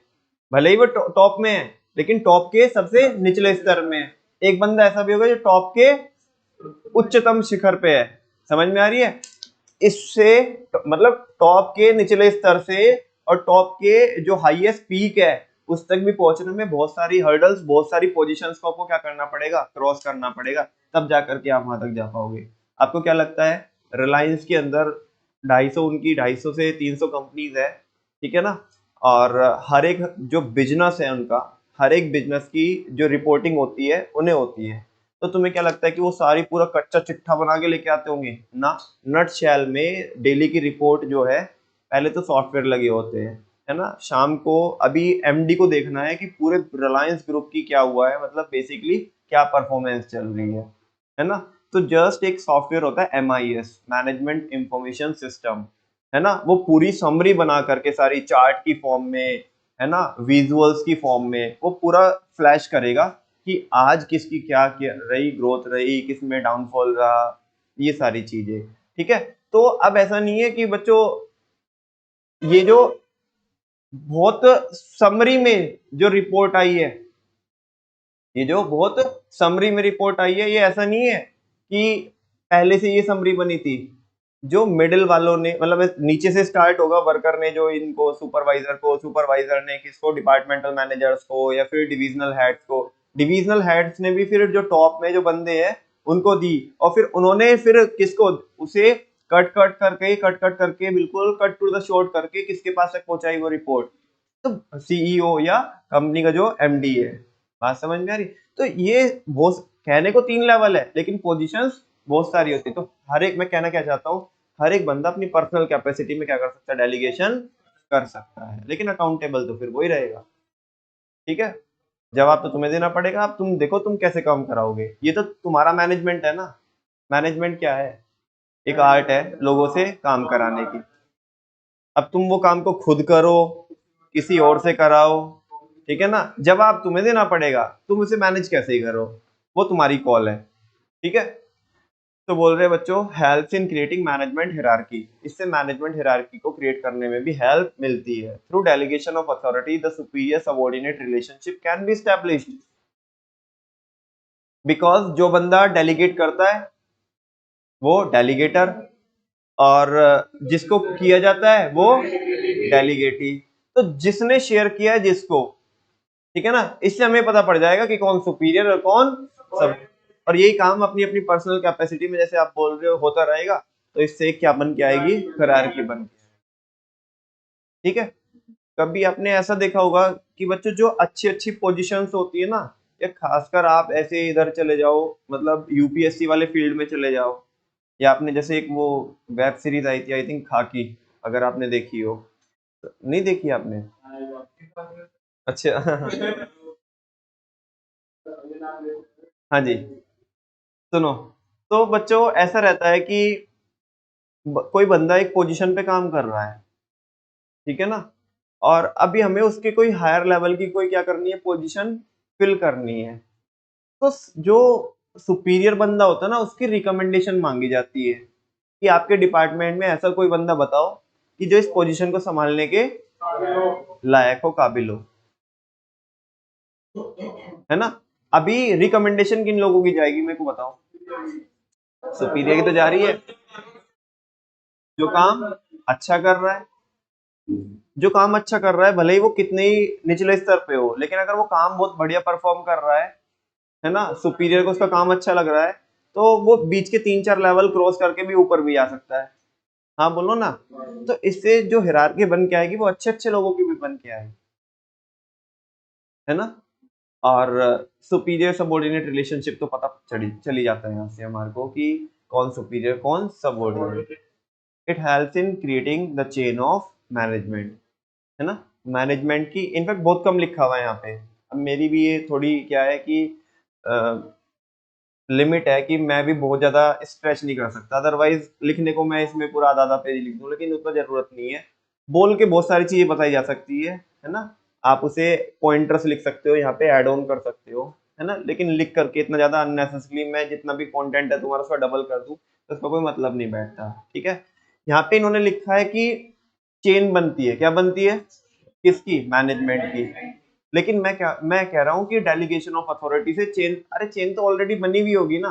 Speaker 1: भले ही वो टॉप में है लेकिन टॉप के सबसे निचले स्तर में है। एक बंदा ऐसा भी होगा जो टॉप के उच्चतम शिखर पे है, समझ में आ रही है? इससे मतलब टॉप के निचले स्तर से और टॉप के जो हाईएस्ट पीक है उस तक भी पहुंचने में बहुत सारी हर्डल्स, बहुत सारी पोजीशंस को आपको क्या करना पड़ेगा, क्रॉस करना पड़ेगा, तब जाकर के आप वहां तक जा पाओगे। आपको क्या लगता है, रिलायंस के अंदर 250, उनकी 250 से 300 कंपनीज है, ठीक है ना, और हर एक जो बिजनेस है उनका, हर एक बिजनेस की जो रिपोर्टिंग होती है उन्हें होती है, तो तुम्हें क्या लगता है कि वो सारी पूरा कच्चा चिट्ठा बना के लेके आते होंगे ना? नट शैल में डेली की रिपोर्ट जो है, पहले तो सॉफ्टवेयर लगे होते हैं, है ना, शाम को अभी एमडी को देखना है कि पूरे रिलायंस ग्रुप की क्या हुआ है, मतलब बेसिकली क्या परफॉर्मेंस चल रही है ना। तो जस्ट एक सॉफ्टवेयर होता है MIS, मैनेजमेंट इंफॉर्मेशन सिस्टम, है ना, वो पूरी समरी बना करके सारी चार्ट की फॉर्म में, है ना, विजुअल्स की फॉर्म में वो पूरा फ्लैश करेगा कि आज किसकी क्या रही ग्रोथ, रही किसमें डाउनफॉल रहा, ये सारी चीजें, ठीक है। तो अब ऐसा नहीं है कि बच्चों, ये जो बहुत समरी में जो रिपोर्ट आई है, ये जो बहुत समरी में रिपोर्ट आई है, ये ऐसा नहीं है कि पहले से ये समरी बनी थी। जो मिडिल वालों ने, मतलब नीचे से स्टार्ट होगा, वर्कर ने जो इनको सुपरवाइजर को, सुपरवाइजर ने किसको, डिपार्टमेंटल मैनेजर्स को या फिर डिविजनल हेड्स को, डिविजनल हेड्स ने भी फिर जो टॉप में जो बंदे हैं उनको दी, और फिर उन्होंने फिर किसको, उसे कट कट करके, कट कट करके, बिल्कुल कट टू द शॉर्ट करके किसके पास तक पहुंचाई वो रिपोर्ट, तो सीईओ या कंपनी का जो एमडी है। बात समझ में आ रही? तो ये बहुत, कहने को 3 लेवल है लेकिन पोजीशंस बहुत सारी होती है, तो हर एक, मैं कहना क्या चाहता हूँ, हर एक बंदा अपनी पर्सनल कैपेसिटी में क्या कर सकता है, डेलीगेशन कर सकता है, लेकिन अकाउंटेबल तो फिर वही रहेगा, ठीक है। जवाब तो तुम्हें देना पड़ेगा। अब तुम देखो तुम कैसे काम कराओगे, ये तो तुम्हारा मैनेजमेंट है ना। मैनेजमेंट क्या है? एक आर्ट है लोगों से काम कराने की। अब तुम वो काम को खुद करो, किसी और से कराओ, ठीक है ना, जवाब तुम्हें देना पड़ेगा, तुम उसे मैनेज कैसे ही करो, वो तुम्हारी कॉल है, ठीक है। तो बोल रहे बच्चों, help in creating management hierarchy, इससे मैनेजमेंट हिरार्की को क्रिएट करने में भी हेल्प मिलती है। Through delegation of authority the superior subordinate relationship can be established, because जो बंदा डेलीगेट करता है वो डेलीगेटर, और जिसको किया जाता है वो डेलीगेटी। तो जिसने शेयर किया है जिसको, ठीक है ना, इससे हमें पता पड़ जाएगा कि कौन सुपीरियर और कौन सब, और यही काम अपनी अपनी पर्सनल कैपेसिटी में, जैसे आप बोल रहे हो, होता रहेगा। तो इससे क्या बन के आएगी, हायरार्की बन के, ठीक है। कभी आपने ऐसा देखा होगा कि बच्चों जो अच्छी अच्छी पोजीशंस होती है ना, या खासकर आप ऐसे इधर चले जाओ, मतलब यूपीएससी वाले फील्ड में चले जाओ, या आपने जैसे एक वो वेब सीरीज आई थी, आई थिंक खाकी, अगर आपने देखी हो, नहीं देखी आपने? अच्छा हाँ जी, सुनो, तो बच्चों ऐसा रहता है कि कोई बंदा एक पोजीशन पे काम कर रहा है, ठीक है ना, और अभी हमें उसके कोई हायर लेवल की कोई क्या करनी है, पोजीशन फिल करनी है। तो जो सुपीरियर बंदा होता है ना, उसकी रिकमेंडेशन मांगी जाती है कि आपके डिपार्टमेंट में ऐसा कोई बंदा बताओ कि जो इस पोजीशन को संभालने के लायक हो, काबिल हो, है ना। अभी रिकमेंडेशन किन लोगों की जाएगी, मेरे को बताओ? सुपीरियर की तो जा रही है, जो काम अच्छा कर रहा है, जो काम अच्छा कर रहा है भले ही वो कितने ही निचले स्तर पे हो, लेकिन अगर वो काम बहुत बढ़िया परफॉर्म कर रहा है ना, सुपीरियर को उसका काम अच्छा लग रहा है, तो वो बीच के 3-4 लेवल क्रॉस करके भी ऊपर भी आ सकता है। हाँ बोलो ना। तो इससे जो हिरार्की बन के आएगी वो अच्छे अच्छे लोगों की भी बन के आएगी, है ना। और सुपीरियर सबऑर्डिनेट रिलेशनशिप तो पता चली जाता है यहाँ से हमारे को कि कौन सुपीरियर कौन subordinate. It helps in creating the chain of management, है ना। मैनेजमेंट की इनफैक्ट बहुत कम लिखा हुआ है यहाँ पे। अब मेरी भी ये थोड़ी क्या है कि लिमिट है कि मैं भी बहुत ज्यादा स्ट्रेच नहीं कर सकता, अदरवाइज लिखने को मैं इसमें पूरा आधा आधा पेज लिख दूं, लेकिन उतना जरूरत नहीं है। बोल के बहुत सारी चीजें बताई जा सकती है ना। आप उसे पॉइंटर्स लिख सकते हो, यहाँ पे ऐड ऑन कर सकते हो, है ना। लेकिन लिख करके इतना ज्यादा अननेसेसरी मैं जितना भी कंटेंट है तुम्हारा उसका डबल कर दूं तो उसका कोई मतलब नहीं बैठता, ठीक है। यहाँ पे इन्होंने लिखा है कि चेन बनती है, क्या बनती है, किसकी, मैनेजमेंट की। लेकिन मैं कह रहा हूँ कि डेलीगेशन ऑफ अथॉरिटी से चेन, अरे चेन तो ऑलरेडी बनी हुई होगी ना।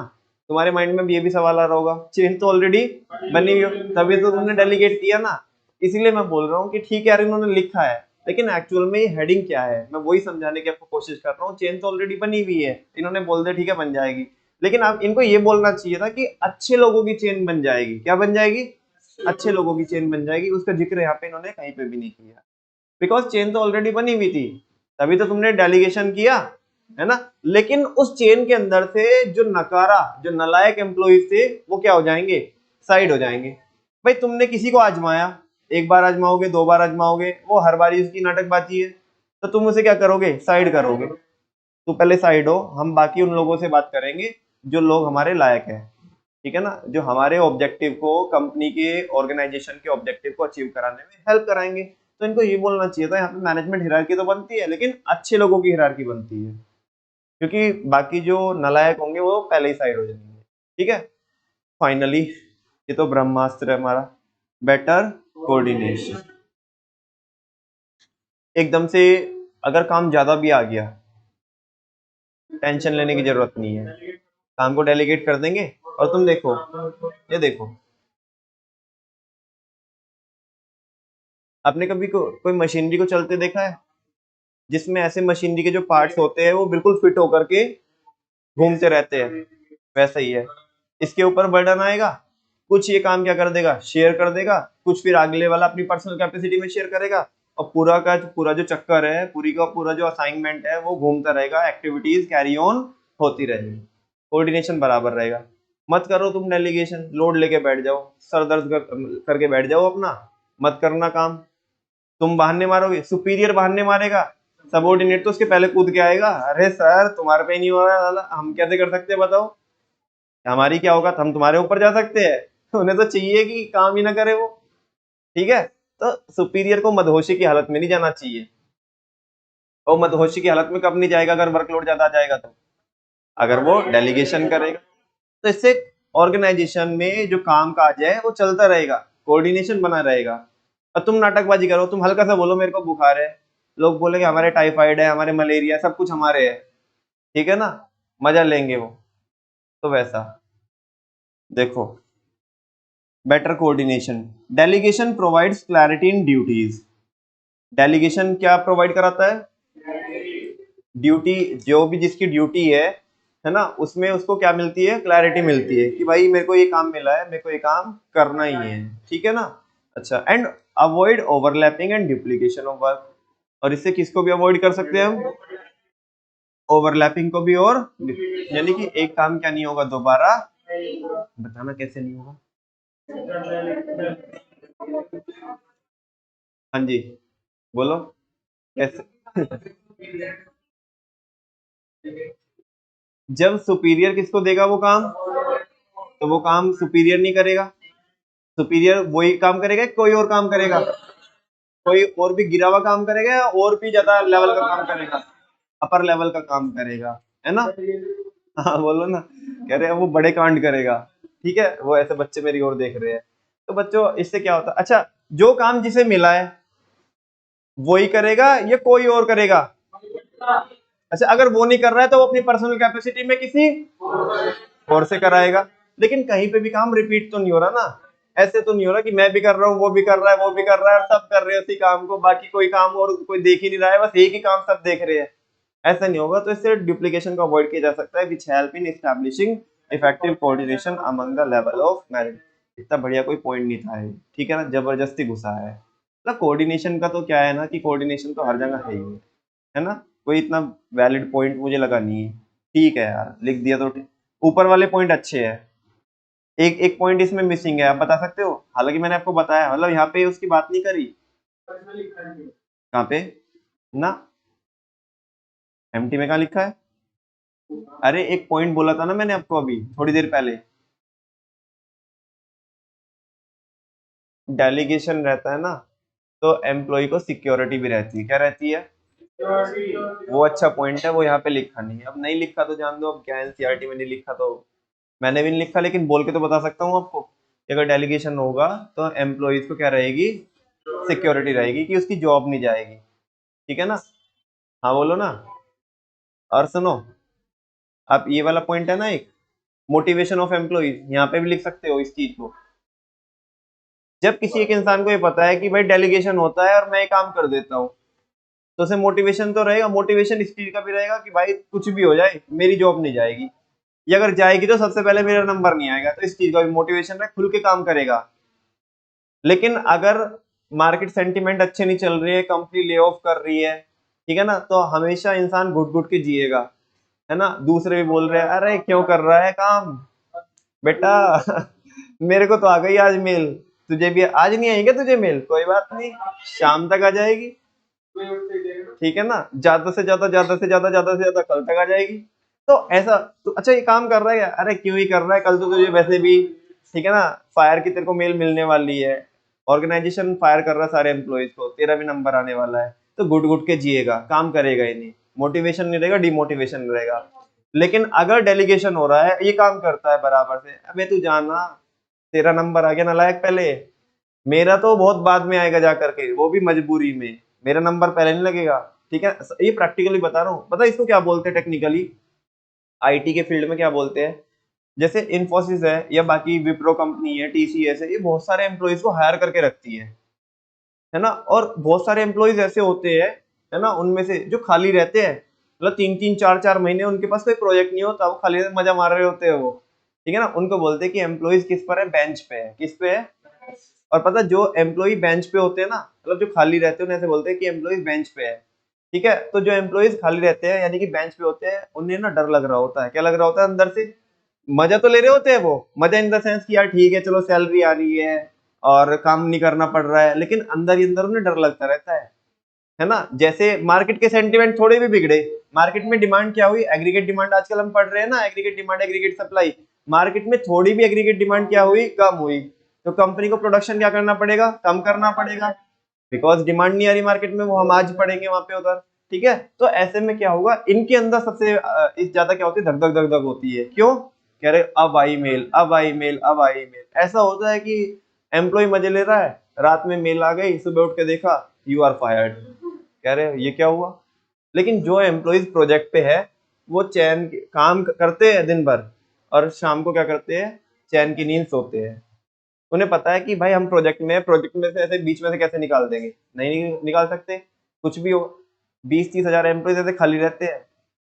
Speaker 1: तुम्हारे माइंड में भी ये भी सवाल आ रहा होगा, चेन तो ऑलरेडी बनी हुई हो तभी तो तुमने डेलीगेट किया ना। इसीलिए मैं बोल रहा हूँ कि ठीक है यार इन्होंने लिखा है, लेकिन एक्चुअल में ये हेडिंग क्या है, मैं वही समझाने की आपको कोशिश कर रहा हूँ। चेन तो ऑलरेडी बनी हुई है, इन्होंने बोल दिया ठीक है बन जाएगी, लेकिन आप इनको ये बोलना चाहिए था कि अच्छे लोगों की चेन बन जाएगी। क्या बन जाएगी, अच्छे लोगों की चेन बन जाएगी। उसका जिक्र यहाँ पे इन्होंने कहीं पे भी नहीं किया, बिकॉज चेन तो ऑलरेडी बनी हुई थी, तभी तो तुमने डेलीगेशन किया, है ना। लेकिन उस चेन के अंदर से जो नकारा, जो नलायक एम्प्लॉइज थे वो क्या हो जाएंगे, साइड हो जाएंगे। भाई तुमने किसी को आजमाया, एक बार आजमाओगे, 2 बार आजमाओगे, वो हर बार उसकी नाटकबाजी है, तो तुम उसे क्या करोगे, साइड करोगे। तो पहले साइड हो, हम बाकी उन लोगों से बात करेंगे जो लोग हमारे लायक हैं, ठीक है ना, जो हमारे ऑब्जेक्टिव को, कंपनी के, ऑर्गेनाइजेशन के ऑब्जेक्टिव को अचीव कराने में हेल्प कराएंगे। तो इनको ये बोलना चाहिए था यहाँ पे मैनेजमेंट हिरार्की तो बनती है, लेकिन अच्छे लोगों की हिरार्की बनती है, क्योंकि बाकी जो नलायक होंगे वो पहले ही साइड हो जाएंगे, ठीक है। फाइनली ये तो ब्रह्मास्त्र है हमारा, बेटर कोऑर्डिनेशन। एकदम से अगर काम ज्यादा भी आ गया, टेंशन लेने की जरूरत नहीं है, काम को डेलीगेट कर देंगे। और तुम देखो, ये देखो, आपने कभी कोई मशीनरी को चलते देखा है, जिसमें ऐसे मशीनरी के जो पार्ट्स होते हैं वो बिल्कुल फिट होकर के घूमते रहते हैं, वैसा ही है। इसके ऊपर बर्डन आएगा, कुछ ये काम क्या कर देगा, शेयर कर देगा, कुछ फिर अगले वाला अपनी पर्सनल कैपेसिटी में शेयर करेगा, और पूरा का पूरा जो चक्कर है, पूरी का पूरा जो असाइनमेंट है वो घूमता रहेगा, एक्टिविटीज कैरी ऑन होती रहेगी, कोऑर्डिनेशन बराबर रहेगा। मत करो तुम डेलीगेशन, लोड लेके बैठ जाओ, सर दर्द करके बैठ जाओ अपना, मत करना काम। तुम बहाने मारोगे, सुपीरियर बहाने मारेगा, सबॉर्डिनेट तो उसके पहले कूद के आएगा, अरे सर तुम्हारे पे नहीं हो रहा है साला, हम कैसे कर सकते हैं बताओ, हमारी क्या होगा, हम तुम्हारे ऊपर जा सकते हैं। उन्हें तो चाहिए कि काम ही ना करे वो, ठीक है। तो सुपीरियर को मदहोशी की हालत में नहीं जाना चाहिए। और मदहोशी की हालत में कब नहीं जाएगा, अगर वर्कलोड ज्यादा आ जाएगा तो, अगर वो डेलीगेशन करेगा। तो इससे ऑर्गेनाइजेशन में जो काम काज है वो चलता रहेगा, कोऑर्डिनेशन बना रहेगा। और तुम नाटकबाजी करो, तुम हल्का सा बोलो मेरे को बुखार है, लोग बोलेंगे हमारे टाइफाइड है, हमारे मलेरिया, सब कुछ हमारे है, ठीक है ना, मजा लेंगे वो। तो वैसा देखो, better coordination, delegation provides clarity in duties. Delegation क्या प्रोवाइड कराता है, ड्यूटी, जो भी जिसकी ड्यूटी है ना, उसमें उसको क्या मिलती है, क्लैरिटी मिलती है कि भाई मेरे को ये काम मिला है, मेरे को ये काम करना ही है, ठीक है ना। अच्छा, and avoid overlapping and duplication of work. और इससे किसको भी अवॉइड कर सकते हैं हम, ओवरलैपिंग को भी, और यानी कि एक काम क्या नहीं होगा दोबारा, बताना कैसे नहीं होगा। हाँ जी, बोलो कैसे। जब सुपीरियर किसको देगा वो काम, तो वो काम सुपीरियर नहीं करेगा, सुपीरियर वही काम करेगा, कोई और काम करेगा, कोई और भी गिरा हुआ काम करेगा, या और भी ज्यादा लेवल का काम करेगा, अपर लेवल का काम करेगा, है ना। हाँ बोलो ना, कह रहे हैं वो बड़े कांड करेगा, ठीक है, वो ऐसे बच्चे मेरी ओर देख रहे हैं। तो बच्चों इससे क्या होता है, अच्छा जो काम जिसे मिला है वही करेगा या कोई और करेगा, अच्छा अगर वो नहीं कर रहा है तो वो अपनी पर्सनल कैपेसिटी में किसी और से कराएगा। लेकिन कहीं पे भी काम रिपीट तो नहीं हो रहा ना, ऐसे तो नहीं हो रहा कि मैं भी कर रहा हूँ, वो भी कर रहा है, वो भी कर रहा है, और सब कर रहे हैं उसी काम को, बाकी कोई काम और कोई देख ही नहीं रहा है, बस एक ही काम सब देख रहे हैं। ऐसा नहीं होगा, तो इससे डुप्लीकेशन को अवॉइड किया जा सकता है, which help in establishing effective coordination among the level of management. इतना बढ़िया कोई पॉइंट नहीं था ये, ठीक है ना, जबरदस्ती घुसा है। मतलब कोऑर्डिनेशन का तो क्या है ना कि कोऑर्डिनेशन तो हर जगह है ना, कोई इतना वैलिड पॉइंट मुझे लगा नहीं है। ठीक है यार, लिख दिया तो ऊपर वाले पॉइंट अच्छे हैं, एक एक पॉइंट इसमें मिसिंग है, आप बता सकते हो? हालांकि मैंने आपको बताया, मतलब यहाँ पे उसकी बात नहीं करी। कहाँ पे? ना, एमटी में कहाँ लिखा है? अरे एक पॉइंट बोला था ना मैंने आपको अभी थोड़ी देर पहले, डेलीगेशन रहता है ना, तो एम्प्लॉय को सिक्योरिटी भी रहती है। क्या रहती है? वो अच्छा पॉइंट है, वो यहाँ पे लिखा नहीं है। अब नहीं लिखा तो जान दो, अब क्या एनसीईआरटी में नहीं लिखा तो मैंने भी नहीं लिखा, लेकिन बोल के तो बता सकता हूँ आपको कि अगर डेलीगेशन होगा तो एम्प्लॉयज को क्या रहेगी? सिक्योरिटी रहेगी कि उसकी जॉब नहीं जाएगी। ठीक है ना? हाँ बोलो ना। और सुनो, आप ये वाला पॉइंट है ना, एक मोटिवेशन ऑफ एम्प्लॉयज, यहाँ पे भी लिख सकते हो इस चीज को। जब किसी एक इंसान को ये पता है कि भाई डेलीगेशन होता है और मैं ये काम कर देता हूँ, तो उसे मोटिवेशन तो रहेगा। मोटिवेशन इस चीज का भी रहेगा कि भाई कुछ भी हो जाए मेरी जॉब नहीं जाएगी, या अगर जाएगी तो सबसे पहले मेरा नंबर नहीं आएगा, तो इस चीज का भी मोटिवेशन है, खुल के काम करेगा। लेकिन अगर मार्केट सेंटीमेंट अच्छे नहीं चल रही है, कंपनी ले ऑफ कर रही है, ठीक है ना, तो हमेशा इंसान घुट घुट के जिएगा, है ना। दूसरे भी बोल रहे हैं अरे क्यों कर रहा है काम बेटा मेरे को तो आ गई आज मेल, तुझे भी आज नहीं आएगी क्या? तुझे मेल कोई बात नहीं, शाम तक आ जाएगी, ठीक है ना, ज्यादा से ज्यादा, ज्यादा से ज्यादा, ज्यादा से ज्यादा कल तक आ जाएगी। तो ऐसा तो अच्छा, ये काम कर रहा है क्या? अरे क्यों ही कर रहा है, कल तो तुझे वैसे भी, ठीक है ना, फायर की तेरे को मेल मिलने वाली है, ऑर्गेनाइजेशन फायर कर रहा है सारे एम्प्लॉयज को, तेरा भी नंबर आने वाला है, तो घुट घुट के जिएगा, काम करेगा ही नहीं, मोटिवेशन नहीं रहेगा, डिमोटिवेशन रहेगा। लेकिन अगर डेलीगेशन हो रहा है, ये काम करता है बराबर से, अबे तू जाना, तेरा नंबर आ गया नालायक पहले, मेरा तो बहुत बाद में आएगा जा करके, वो भी मजबूरी में, मेरा नंबर पहले नहीं लगेगा। ठीक है, ये प्रैक्टिकली बता रहा हूँ, पता है इसको क्या बोलते हैं टेक्निकली? आईटी के फील्ड में क्या बोलते हैं? जैसे इन्फोसिस है या बाकी विप्रो कंपनी है, टीसीएस है, ये बहुत सारे एम्प्लॉयज को हायर करके रखती है ना। और बहुत सारे एम्प्लॉयज ऐसे होते हैं, है ना, उनमें से जो खाली रहते हैं, मतलब 3-3 4-4 महीने उनके पास कोई प्रोजेक्ट नहीं होता, वो खाली मजा मार रहे होते हैं वो, ठीक है ना, उनको बोलते हैं कि एम्प्लॉयज किस पर है? बेंच पे है। किस पे है? और पता है, जो एम्प्लॉय बेंच पे होते हैं ना, मतलब जो खाली रहते हैं, उन्हें ऐसे बोलते हैं कि एम्प्लॉयज बेंच पे है। ठीक है, तो जो एम्प्लॉयज खाली रहते हैं यानी कि बेंच पे होते हैं, उन्हें ना डर लग रहा होता है। क्या लग रहा होता है अंदर से? मजा तो ले रहे होते हैं वो, मजा इन द सेंस कि यार ठीक है चलो सैलरी आ रही है और काम नहीं करना पड़ रहा है, लेकिन अंदर ही अंदर उन्हें डर लगता रहता है ना। जैसे मार्केट के सेंटीमेंट थोड़े भी बिगड़े, मार्केट में डिमांड क्या हुई? एग्रीगेट डिमांड, आजकल हम पढ़ रहे हैं ना, aggregate demand, aggregate supply. Market में थोड़ी भी एग्रीगेट डिमांड क्या हुई? कम हुई, तो कंपनी को प्रोडक्शन क्या करना पड़ेगा? कम करना पड़ेगा, बिकॉज डिमांड नहीं आ रही मार्केट में, वो हम आज पढ़ेंगे वहां पे उधर। ठीक है, तो ऐसे में क्या होगा, इनके अंदर सबसे इस ज्यादा क्या होती है? धक धक धक धक होती है। क्यों? कह रहे अब आई मेल, अब आई मेल, अब आई मेल। ऐसा होता है कि एम्प्लॉय मजे ले रहा है, रात में मेल आ गई, सुबह उठ के देखा यू आर फायर्ड, कह रहे ये क्या हुआ? लेकिन जो एम्प्लॉयज प्रोजेक्ट पे है, वो चैन काम करते हैं दिन भर, और शाम को क्या करते हैं? चैन की नींद सोते हैं। उन्हें पता है कि भाई हम प्रोजेक्ट में, प्रोजेक्ट में से ऐसे बीच में से कैसे निकाल देंगे, नहीं निकाल सकते, कुछ भी हो। 20-30 हजार एम्प्लॉयज ऐसे खाली रहते हैं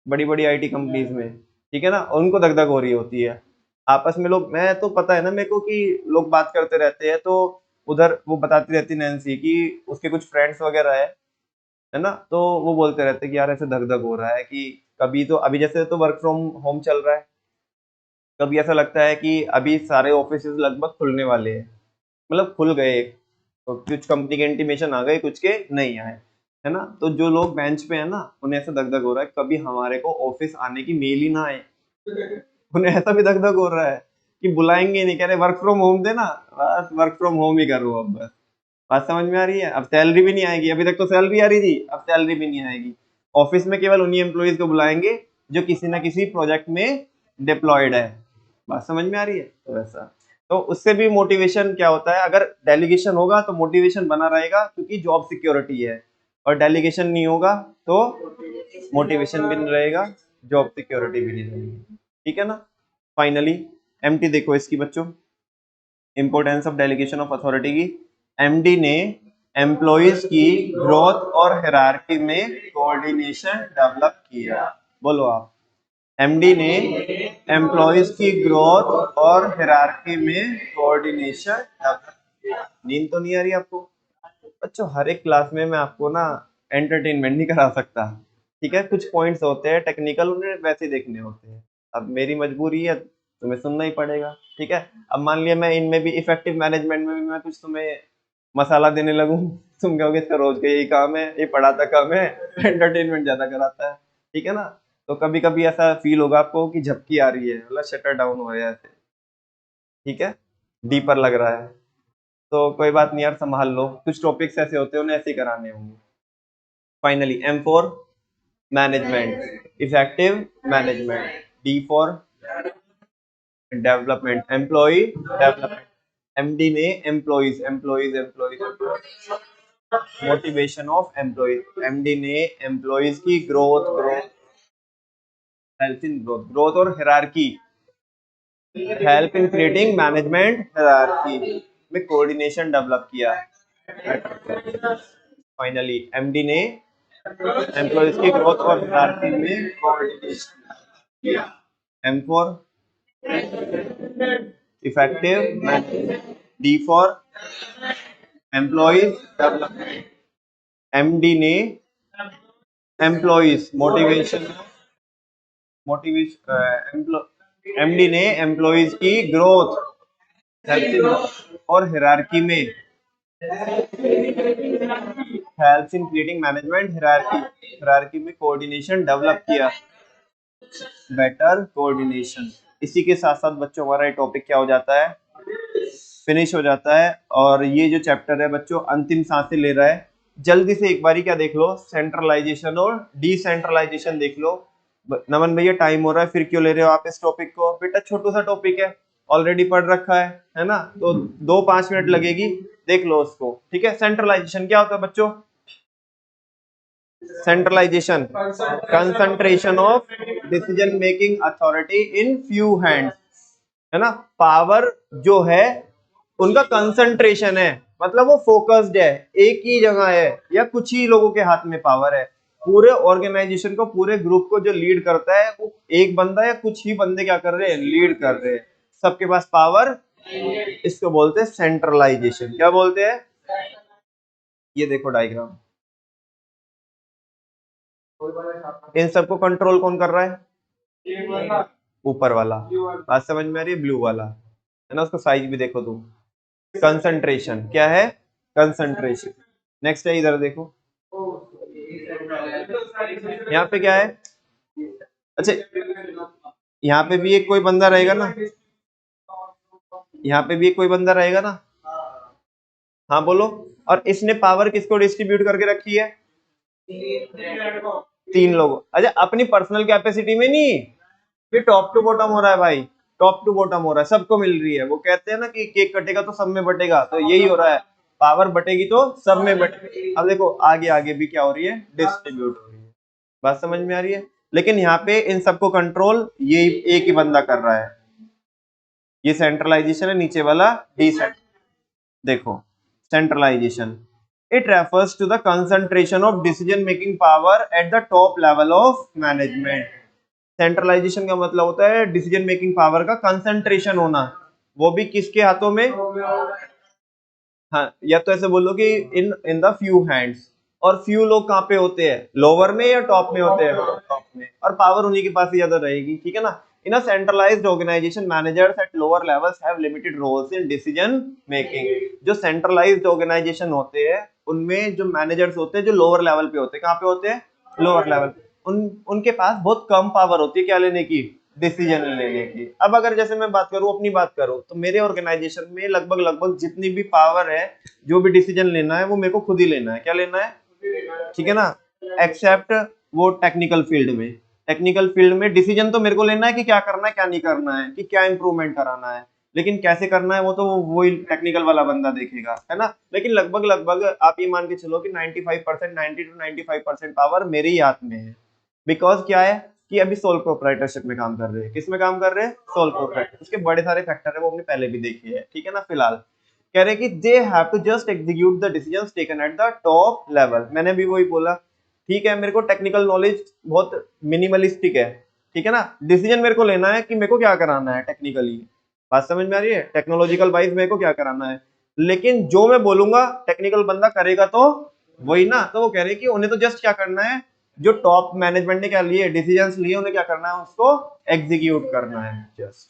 Speaker 1: बड़ी बड़ी आईटी कंपनीज में, ठीक है ना, और उनको दगदग हो रही होती है आपस में। लोग, मैं तो पता है ना मेरे को कि लोग बात करते रहते हैं, तो उधर वो बताती रहती नैन्सी कि उसके कुछ फ्रेंड्स वगैरह है ना, तो वो बोलते रहते हैं कि यार ऐसे धक धक हो रहा है कि कभी तो, अभी जैसे तो वर्क फ्रॉम होम चल रहा है, कभी ऐसा लगता है कि अभी सारे ऑफिस लगभग खुलने वाले हैं, मतलब खुल गए, तो कुछ कंपनी के इंटीमेशन आ गए, कुछ के नहीं आए, है ना। तो जो लोग बेंच पे है ना, उन्हें ऐसा दग दग हो रहा है कभी हमारे को ऑफिस आने की मेल ही ना आए। उन्हें ऐसा भी दग दग हो रहा है कि बुलाएंगे नहीं, कह रहे वर्क फ्रॉम होम देना, बस वर्क फ्रॉम होम ही करो अब बस। बात समझ में आ रही है? अब सैलरी भी नहीं आएगी, अभी तक तो सैलरी आ रही थी, अब सैलरी भी नहीं आएगी। ऑफिस में केवल उन्हीं एम्प्लॉयज को बुलाएंगे जो किसी ना किसी प्रोजेक्ट में डिप्लॉयड है। बात समझ में आ रही है? तो ऐसा, तो उससे भी मोटिवेशन क्या होता है, अगर डेलीगेशन होगा तो मोटिवेशन बना रहेगा क्योंकि जॉब सिक्योरिटी है, और डेलीगेशन नहीं होगा तो मोटिवेशन भी नहीं रहेगा, जॉब सिक्योरिटी भी नहीं रहेगी। ठीक है ना। फाइनली एमटी देखो इसकी बच्चों, importance of delegation of authority की, एमडी ने एम्प्लॉइज की ग्रोथ और हायरार्की में कोऑर्डिनेशन डेवलप किया। बोलो आप। एमडी ने एम्प्लॉइज की ग्रोथ और हायरार्की में कोऑर्डिनेशन डेवलप किया। नींद तो नहीं आ रही आपको बच्चों? हर एक क्लास में मैं आपको ना एंटरटेनमेंट नहीं करा सकता, ठीक है? कुछ पॉइंट्स होते हैं टेक्निकल, उन्हें वैसे देखने होते हैं। अब मेरी मजबूरी है, तुम्हें सुनना ही पड़ेगा, ठीक है? अब मान लिया मैं इनमें भी इफेक्टिव मैनेजमेंट में भी मैं कुछ तुम्हें मसाला देने लगूं, तुम कहोगे इसका रोज का यही काम है, ये पढ़ाता कम है, एंटरटेनमेंट ज्यादा कराता है, ठीक है ना? तो कभी कभी ऐसा फील होगा आपको कि झपकी आ रही है, मतलब शटर डाउन हो रहा है ऐसे, ठीक है? डीपर लग रहा है, तो कोई बात नहीं यार, संभाल लो। कुछ टॉपिक्स ऐसे होते हैं, उन्हें ऐसे ही कराने होंगे। Finally M for management, effective management. D for development, employ development. MD ने employees employees employees motivation of employees. MD ने एम्प्लॉइज की growth growth help in growth growth और hierarchy, help in creating management hierarchy में coordination develop किया। Finally MD ने employees की growth और hierarchy में कोऑर्डिनेशन किया। M for effective management, D for employees development. MD ने एम्प्लॉइज मोटिवेशन एमडी ने एम्प्लॉइज की ग्रोथ और हायरार्की में helps in creating management hierarchy में कोऑर्डिनेशन डेवलप किया। Better coordination. इसी के साथ साथ बच्चों हमारा ये टॉपिक क्या हो जाता है, फिनिश हो जाता है। और ये जो चैप्टर है बच्चों अंतिम सांसें ले रहा है। जल्दी से एक बारी क्या देख लो, सेंट्रलाइजेशन और डिसेंट्रलाइजेशन देख लो। नमन भैया टाइम हो रहा है, फिर क्यों ले रहे हो आप इस टॉपिक को? बेटा छोटा सा टॉपिक है, ऑलरेडी पढ़ रखा है ना? तो 2-5 मिनट लगेगी, देख लो उसको, ठीक है? सेंट्रलाइजेशन क्या होता है बच्चों? Centralisation, concentration of decision making authority in few hands, है ना? पावर जो है उनका कंसंट्रेशन है, मतलब वो फोकस्ड है, एक ही जगह है या कुछ ही लोगों के हाथ में पावर है। पूरे ऑर्गेनाइजेशन को, पूरे ग्रुप को जो लीड करता है वो एक बंदा या कुछ ही बंदे क्या कर रहे हैं, लीड कर रहे हैं, सबके पास पावर। इसको बोलते हैं सेंट्रलाइजेशन। क्या बोलते हैं? ये देखो डायग्राम, इन सबको कंट्रोल कौन कर रहा है? ऊपर वाला। बात समझ में आ रही है? ब्लू वाला है ना, उसको साइज भी देखो तुम। कंसंट्रेशन क्या है? कंसंट्रेशन। नेक्स्ट है, इधर देखो, यहाँ पे क्या है? अच्छा, यहाँ पे भी एक कोई बंदा रहेगा ना, यहाँ पे भी एक कोई बंदा रहेगा ना? हाँ बोलो। और इसने पावर किसको डिस्ट्रीब्यूट करके रखी है? 3 लोगों। अच्छा, अपनी पर्सनल कैपेसिटी में नहीं, ये टॉप टू बॉटम हो रहा है भाई, टॉप टू बॉटम हो रहा है, सबको मिल रही है। वो कहते हैं ना कि केक कटेगा तो सब में बटेगा, तो यही हो रहा है, पावर बटेगी तो सब में बटेगी। अब देखो आगे आगे भी क्या हो रही है, डिस्ट्रीब्यूट हो रही है। बात समझ में आ रही है? लेकिन यहाँ पे इन सबको कंट्रोल ये एक ही बंदा कर रहा है। ये सेंट्रलाइजेशन है, नीचे वाला डिसेंट्रलाइजेशन। देखो centralisation, it refers to the concentration of decision making power at the top level of management। Centralisation का मतलब होता है डिसीजन मेकिंग पावर का कंसंट्रेशन होना, वो भी किसके हाथों में? हाँ, या तो ऐसे बोलो कि इन इन द फ्यू हैंड्स। और फ्यू लोग कहाँ पे होते हैं, लोअर में या टॉप में होते हैं? टॉप में। और पावर उन्हीं के पास ही ज्यादा रहेगी, ठीक है ना? In a centralised organisation managers at lower levels have limited roles in decision making. जो सेंट्रलाइज्ड ऑर्गेनाइजेशन होते हैं उनमें जो मैनेजर्स होते हैं, जो लोअर लेवल पे होते हैं, कहाँ पे होते हैं? Lower level. उनके पास बहुत कम पावर होती है क्या लेने की? डिसीजन लेने की। अब अगर जैसे मैं बात करूं, अपनी बात करूं, तो मेरे ऑर्गेनाइजेशन में लगभग लगभग जितनी भी पावर है, जो भी डिसीजन लेना है वो मेरे को खुद ही लेना है। क्या लेना है? ठीक है ना? एक्सेप्ट वो टेक्निकल फील्ड में, टेक्निकल फील्ड में डिसीजन तो मेरे को लेना है कि क्या करना है क्या नहीं करना है, कि क्या इंप्रूवमेंट कराना है, लेकिन कैसे करना है वो तो वही टेक्निकल वाला बंदा देखेगा, है ना? लेकिन लगभग लगभग आप ये मान के चलो कि 95% 90 to 95% पावर मेरे ही हाथ में है। बिकॉज क्या है कि अभी सोल प्रोप्राइटरशिप में काम कर रहे हैं। किस में काम कर रहे हैं? Sole proprietor. उसके बड़े सारे फैक्टर है, वो हमने पहले भी देखे हैं, ठीक है ना। फिलहाल कह रहे कि they have to just execute the decisions taken at the top level. मैंने भी वही बोला, ठीक है, मेरे को टेक्निकल नॉलेज बहुत मिनिमलिस्टिक है, ठीक है ना। डिसीजन मेरे को लेना है कि मेरे को क्या कराना है टेक्निकली, बात समझ में आ रही है? टेक्नोलॉजिकल वाइज मेरे को क्या कराना है, लेकिन जो मैं बोलूंगा टेक्निकल बंदा करेगा तो वही ना। तो वो कह रहे कि उन्हें तो जस्ट क्या करना है, जो टॉप मैनेजमेंट ने क्या लिए डिसीजंस लिए, उन्हें क्या करना है, उसको एग्जीक्यूट करना है जस्ट,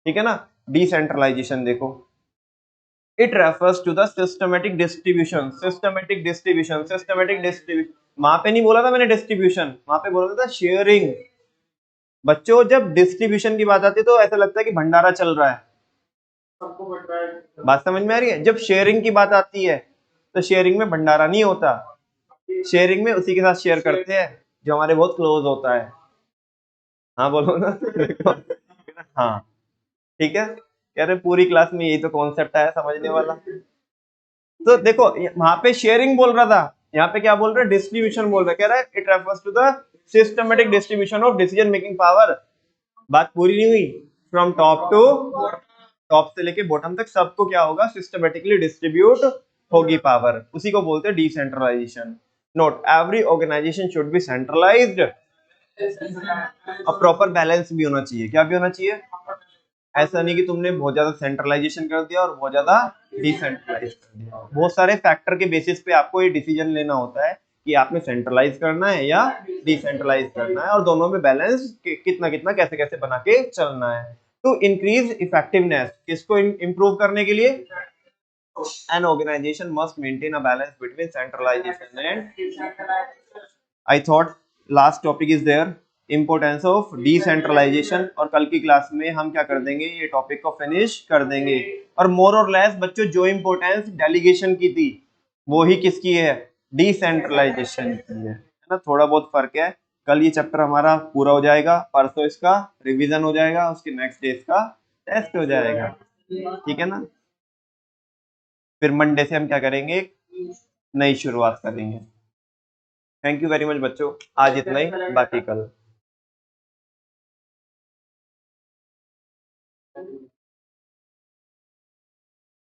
Speaker 1: ठीक है ना। डिसेंट्रलाइजेशन देखो, it refers to the systematic distribution. वहां पे नहीं बोला था मैंने डिस्ट्रीब्यूशन, वहां पे बोला था शेयरिंग। बच्चों जब डिस्ट्रीब्यूशन की बात आती है तो ऐसा लगता है कि भंडारा चल रहा है, बात समझ में आ रही है? जब शेयरिंग की बात आती है तो शेयरिंग में भंडारा नहीं होता, शेयरिंग में उसी के साथ शेयर करते हैं जो हमारे बहुत क्लोज होता है। हाँ बोलो ना हाँ ठीक है, कह रहे पूरी क्लास में यही तो कॉन्सेप्ट है समझने वाला। तो देखो वहां पे शेयरिंग बोल रहा था, यहाँ पे क्या बोल रहा है, डिस्ट्रीब्यूशन बोल रहा है। कह रहा है it refers to the systematic distribution of decision making power. बात पूरी नहीं हुई। फ्रॉम टॉप टू, टॉप से लेके बॉटम तक सबको क्या होगा, सिस्टमेटिकली डिस्ट्रीब्यूट होगी पावर, उसी को बोलते हैं decentralisation. Note every organisation should be centralised, और प्रॉपर बैलेंस भी होना चाहिए। क्या भी होना चाहिए? ऐसा नहीं कि तुमने बहुत ज्यादा सेंट्रलाइजेशन कर दिया और बहुत ज्यादा डिसेंट्रलाइज कर दिया। बहुत सारे फैक्टर के बेसिस पे आपको ये डिसीजन लेना होता है कि आपने सेंट्रलाइज करना है या डिसेंट्रलाइज करना है, और दोनों में बैलेंस कितना कितना कैसे कैसे बना के चलना है। टू इंक्रीज इफेक्टिवनेस, किसको इंप्रूव करने के लिए? An organisation must maintain a balance between centralisation and, I thought last topic is there, importance of decentralisation. और कल की क्लास में हम क्या कर देंगे, ये टॉपिक को फिनिश कर देंगे। और मोर और लेस बच्चों जो इंपोर्टेंस डेलीगेशन की थी वो ही किसकी है, डिसेंट्रलाइजेशन की है ना। थोड़ा बहुत फर्क है। कल ये चैप्टर हमारा पूरा हो जाएगा, परसों इसका रिवीजन हो जाएगा, उसके नेक्स्ट डे इसका टेस्ट हो जाएगा, ठीक है ना। फिर मंडे से हम क्या करेंगे, नई शुरुआत करेंगे। थैंक यू वेरी मच बच्चों, आज इतना ही, बाकी कल।